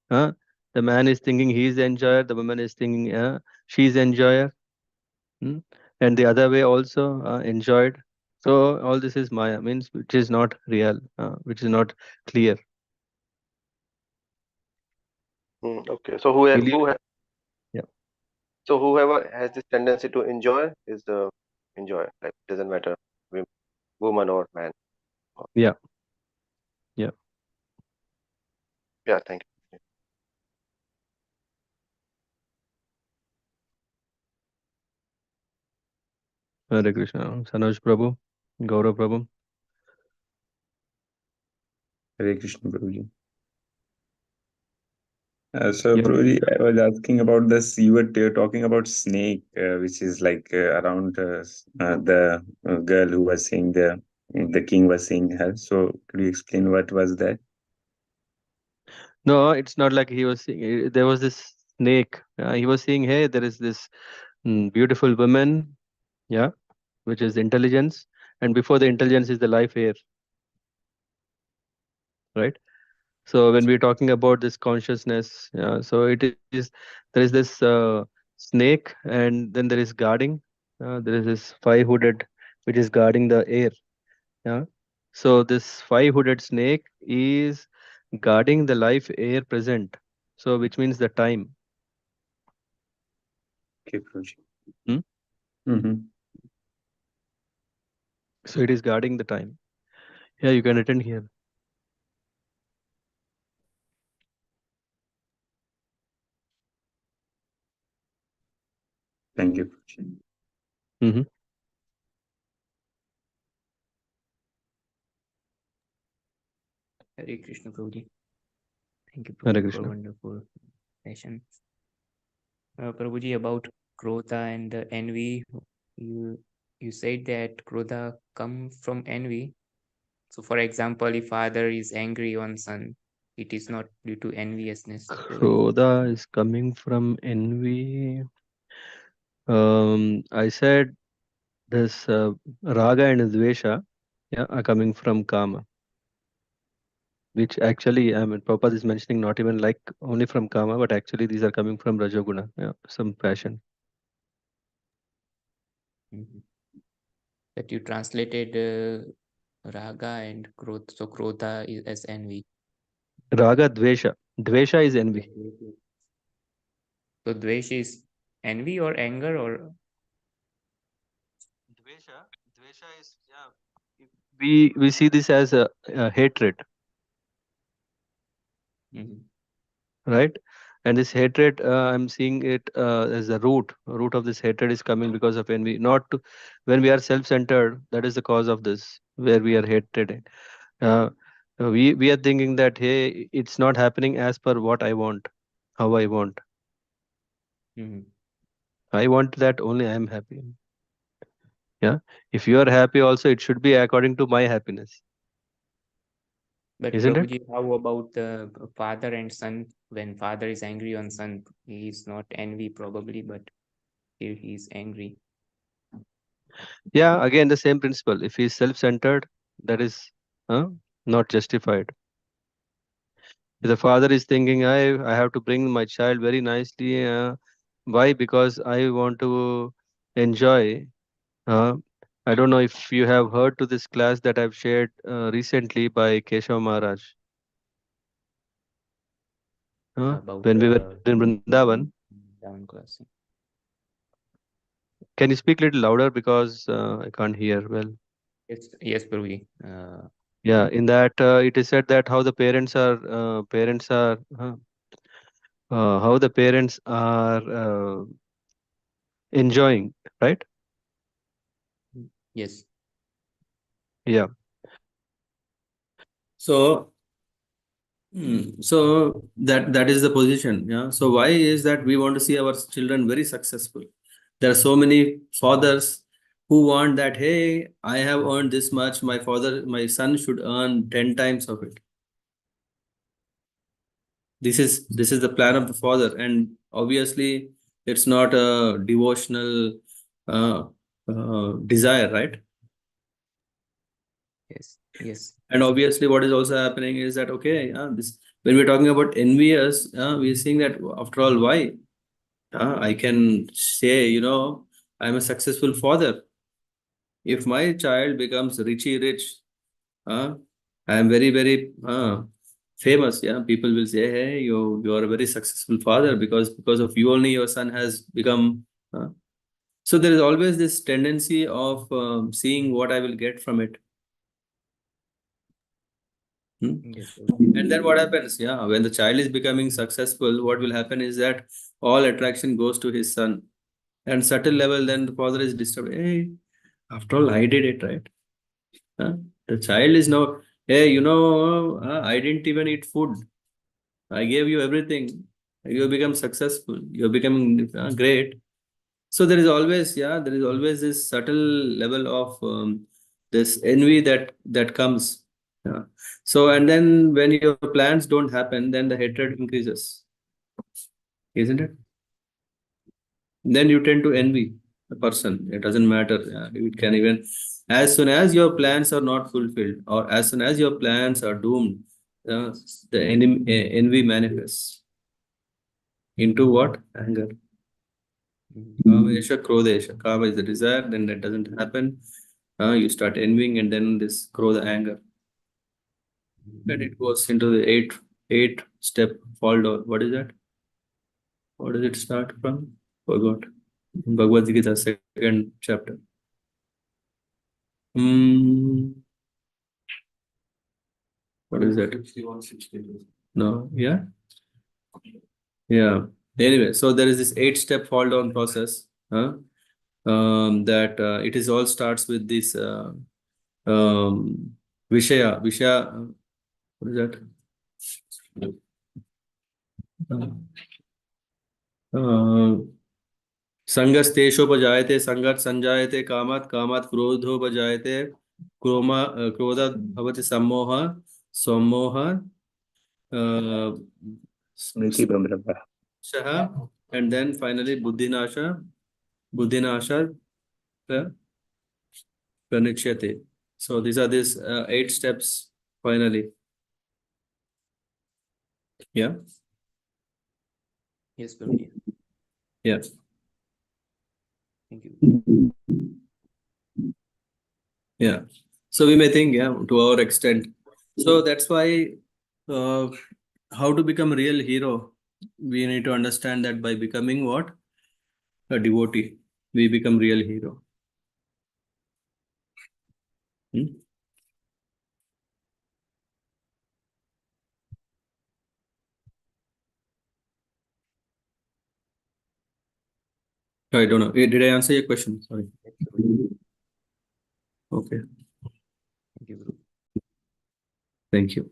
Speaker 1: Uh, the man is thinking he is the enjoyer. The woman is thinking she is enjoyer. Mm? And the other way also enjoyed. So all this is Maya, means which is not real, which is not clear.
Speaker 3: Okay, so
Speaker 1: Believe. Yeah.
Speaker 3: so whoever has this tendency to enjoy is the enjoyer. Like doesn't matter woman or man.
Speaker 1: Yeah. Yeah.
Speaker 3: Yeah, thank you.
Speaker 1: Hare Krishna. Sanoj Prabhu, Gaurav Prabhu.
Speaker 4: Hare Krishna, Prabhuji. So,
Speaker 1: Yep.
Speaker 4: Prabhuji, I was asking about this. You were talking about snake, which is like around the girl who was seeing the king was seeing her. So, could you explain what was that?
Speaker 1: No, it's not like he was seeing. There was this snake. He was seeing, hey, there is this beautiful woman. Yeah, which is intelligence, and before the intelligence is the life air, right? So when we're talking about this consciousness, so it is there is this snake, and then there is guarding. There is this five-hooded, which is guarding the air. Yeah. So this five-hooded snake is guarding the life air present. So which means the time.
Speaker 4: Okay, Prabhuji.
Speaker 1: Hmm?
Speaker 4: Mm-hmm.
Speaker 1: So it is guarding the time. Yeah, you can attend here.
Speaker 4: Thank you, Prabhuji.
Speaker 1: Hmm.
Speaker 5: Hare Krishna Prabhuji. Thank you,
Speaker 1: Hare
Speaker 5: Prabhu, for
Speaker 1: Krishna.
Speaker 5: wonderful session. Prabhuji, about Krodha and the envy, you you said that Krodha come from envy. So, for example, if father is angry on son, it is not due to enviousness. So, like,
Speaker 1: Krodha is coming from envy. I said this raga and dvesha, yeah, are coming from kama, which actually, I mean, Prabhupada is mentioning not even like only from kama, but actually these are coming from rajoguna, yeah, some passion.
Speaker 5: mhm, that you translated raga and krodha. So, krodha is as envy.
Speaker 1: Raga, dvesha. Dvesha is
Speaker 5: Yeah,
Speaker 1: envy.
Speaker 5: so, dvesh is envy or anger or.
Speaker 1: Dvesha is, yeah. We see this as a hatred,
Speaker 5: Mhm,
Speaker 1: right? And this hatred, I'm seeing it as a root of this hatred is coming because of envy. Not to, when we are self-centered, that is the cause of this, where we are hated. Uh, We are thinking that, hey, it's not happening as per what I want, how I want.
Speaker 5: Mhm.
Speaker 1: I want that only I am happy. Yeah. If you are happy also, it should be according to my happiness,
Speaker 5: But
Speaker 1: isn't it?
Speaker 5: Prabhuji, how about the father and son? When father is angry on son, he is not envy probably, but here he is angry.
Speaker 1: Yeah, again the same principle. If he is self-centered, that is not justified. If the father is thinking, I have to bring my child very nicely. Why? Because I want to enjoy. Uh, I don't know if you have heard to this class that I've shared recently by Keshav Maharaj.
Speaker 5: About
Speaker 1: When we were in Vrindavan.
Speaker 5: down class.
Speaker 1: Can you speak a little louder because I can't hear well.
Speaker 5: Yes, Prabhuji.
Speaker 1: Yeah, in that it is said that how the how the parents are enjoying, right?
Speaker 5: Yes.
Speaker 1: Yeah.
Speaker 6: So, so that is the position. Yeah. So why is that we want to see our children very successful? There are so many fathers who want that, hey, I have earned this much, my son should earn 10 times of it. This is the plan of the father, and obviously it's not a devotional desire, right?
Speaker 5: Yes. Yes.
Speaker 6: And obviously, what is also happening is that, okay, this when we're talking about envious, we're seeing that after all, why? I can say, I'm a successful father. If my child becomes richy rich, uh, I am very, very famous. Yeah, people will say, hey, you are a very successful father because of you only your son has become. So there is always this tendency of seeing what I will get from it.
Speaker 5: Yes.
Speaker 6: And then what happens? Yeah, when the child is becoming successful, what will happen is that all attraction goes to his son. And subtle level, then the father is disturbed. Hey, after all, I did it, right? Huh? The child is now, hey, I didn't even eat food. I gave you everything. You become successful. You're becoming great. So there is always this subtle level of this envy that comes. Yeah. So and then when your plans don't happen, then the hatred increases, isn't it? Then you tend to envy the person. It doesn't matter. It can even, as soon as your plans are not fulfilled, or as soon as your plans are doomed, envy manifests into what? Anger. Kamesha, Krodesha. Kama is the desire, then that doesn't happen. You start envying, and then this Krodha anger. And it goes into the eight step fall down. What is that? What does it start from? Forgot. Bhagavad Gita, second chapter. What is that? 61, 62. No, yeah. Yeah. Anyway, so there is this 8 step fall down process. That it is all starts with this Vishaya. What is that? संगस्तेषोपजायते संगत संजायते कामात् कामात् क्रोधोपजायते क्रोधात् भवति सम्मोह सम्मोह
Speaker 4: Smriti Brahma.
Speaker 6: and then finally buddhinasha pranichyate. So these are these 8 steps finally. Yeah.
Speaker 5: Yes, Prabhuji.
Speaker 6: Yeah.
Speaker 5: Thank you.
Speaker 6: Yeah. So we may think, yeah, to our extent. So that's why how to become a real hero, we need to understand that by becoming what? A devotee, we become real hero. I don't know. Did I answer your question? Sorry. Okay.
Speaker 5: Thank you, Guru.
Speaker 6: Thank you.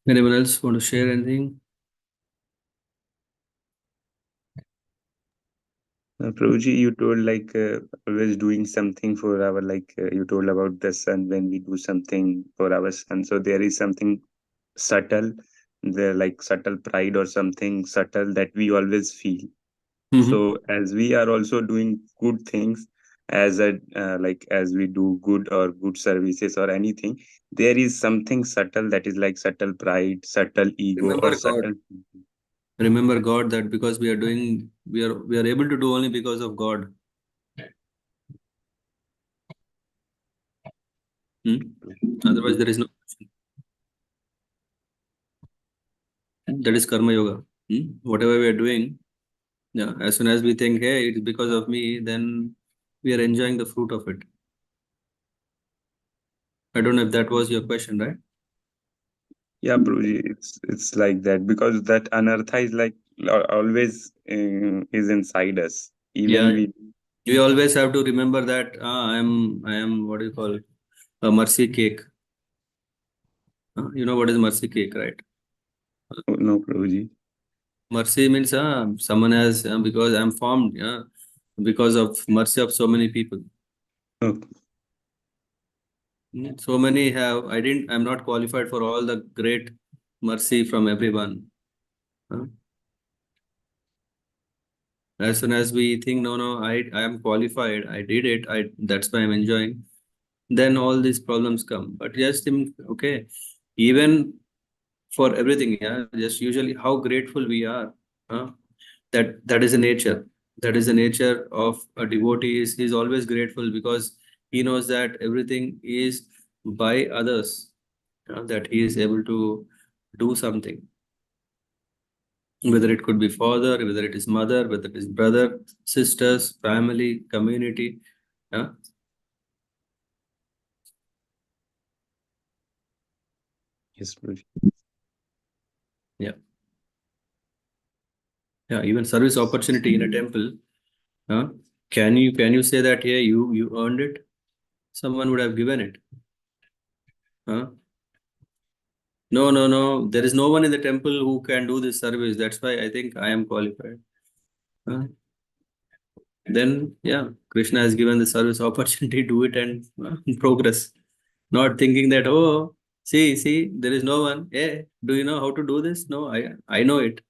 Speaker 6: Anyone else want to share anything?
Speaker 4: Prabhuji, you told like always doing something for our you told about the sun when we do something for our sun. So there is something subtle, the like subtle pride or something subtle that we always feel. So as we are also doing good things, as a as we do good or good services or anything, there is something subtle that is like subtle pride, subtle ego, or
Speaker 6: Remember God.
Speaker 4: subtle.
Speaker 6: Remember God, that because we are doing, we are able to do only because of God. Otherwise, there is no. That is karma yoga. Whatever we are doing, yeah, as soon as we think, hey, it's because of me, then we are enjoying the fruit of it. I don't know if that was your question, right?
Speaker 4: Yeah, Prabhuji, it's like that because that anartha is like always is inside us. Even
Speaker 6: we always have to remember that I am what do you call it? A mercy cake. You know what is mercy cake, right?
Speaker 4: no, Prabhuji.
Speaker 6: Mercy means someone has because I'm formed because of mercy of so many people.
Speaker 4: Okay.
Speaker 6: So many have. I'm not qualified for all the great mercy from everyone. As soon as we think, no, I am qualified, I did it, that's why I'm enjoying, then all these problems come. But yes, okay, even for everything, yeah, just usually how grateful we are. That is a nature. That is the nature of a devotee. He's always grateful because he knows that everything is by others, that he is able to do something. Whether it could be father, whether it is mother, whether it is brother, sisters, family, community. Yeah.
Speaker 4: Yes, Prabhuji.
Speaker 6: Yeah. Yeah. Even service opportunity in a temple. Can you say that here you earned it? Someone would have given it. No. There is no one in the temple who can do this service. That's why I think I am qualified. Then yeah, Krishna has given the service opportunity, do it and progress. Not thinking that, oh, see, there is no one. Hey, do you know how to do this? No, I know it.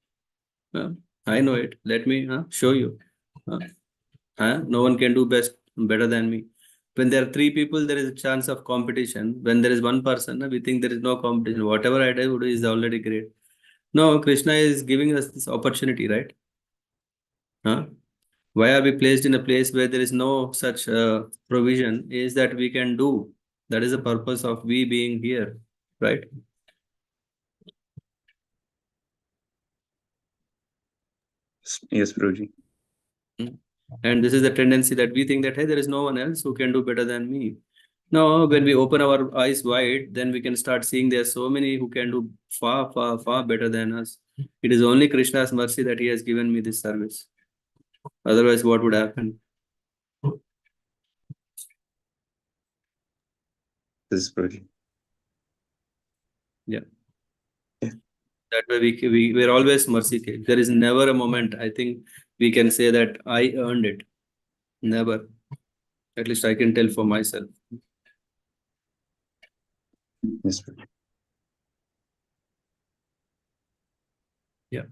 Speaker 6: I know it. Let me show you. No one can do better than me. When there are three people, there is a chance of competition. When there is one person, we think there is no competition. Whatever I do is already great. No, Krishna is giving us this opportunity, right? Why are we placed in a place where there is no such provision? Is that we can do. That is the purpose of we being here, right?
Speaker 4: Yes, Prabhuji.
Speaker 6: And this is the tendency that we think that, hey, there is no one else who can do better than me. No, when we open our eyes wide, then we can start seeing there are so many who can do far, far, far better than us. It is only Krishna's mercy that he has given me this service. Otherwise, what would happen?
Speaker 4: Yes, Prabhuji.
Speaker 6: Yeah. That way we're always mercy cake. There is never a moment, I think, we can say that I earned it. Never. At least I can tell for myself.
Speaker 4: Yes, Prabhuji.
Speaker 6: Yeah.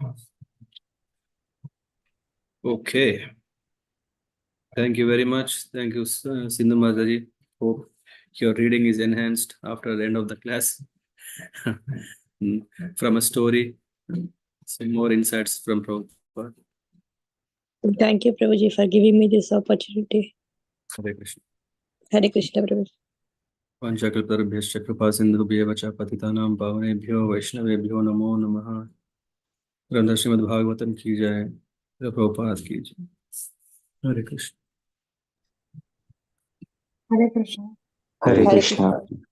Speaker 6: Okay. Thank you very much. Thank you, Sindhu Mataji. Hope your reading is enhanced after the end of the class. From a story, some more insights from Prabhupada.
Speaker 7: Thank you, Prabhuji, for giving me this opportunity.
Speaker 6: Hare Krishna.
Speaker 7: Hare Krishna, Prabhuji.
Speaker 6: Panchakalparabhyascha कृपा सिन्धुभ्येव च पतितानां पावनेभ्यो वैष्णवेभ्यो नमो नमः। ग्रंथ श्रीमद्-भागवतम की जय। प्रभुपाद की जय। हरे Krishna.
Speaker 2: Hare Krishna.
Speaker 1: Hare
Speaker 2: Hare
Speaker 1: Krishna.
Speaker 2: Krishna.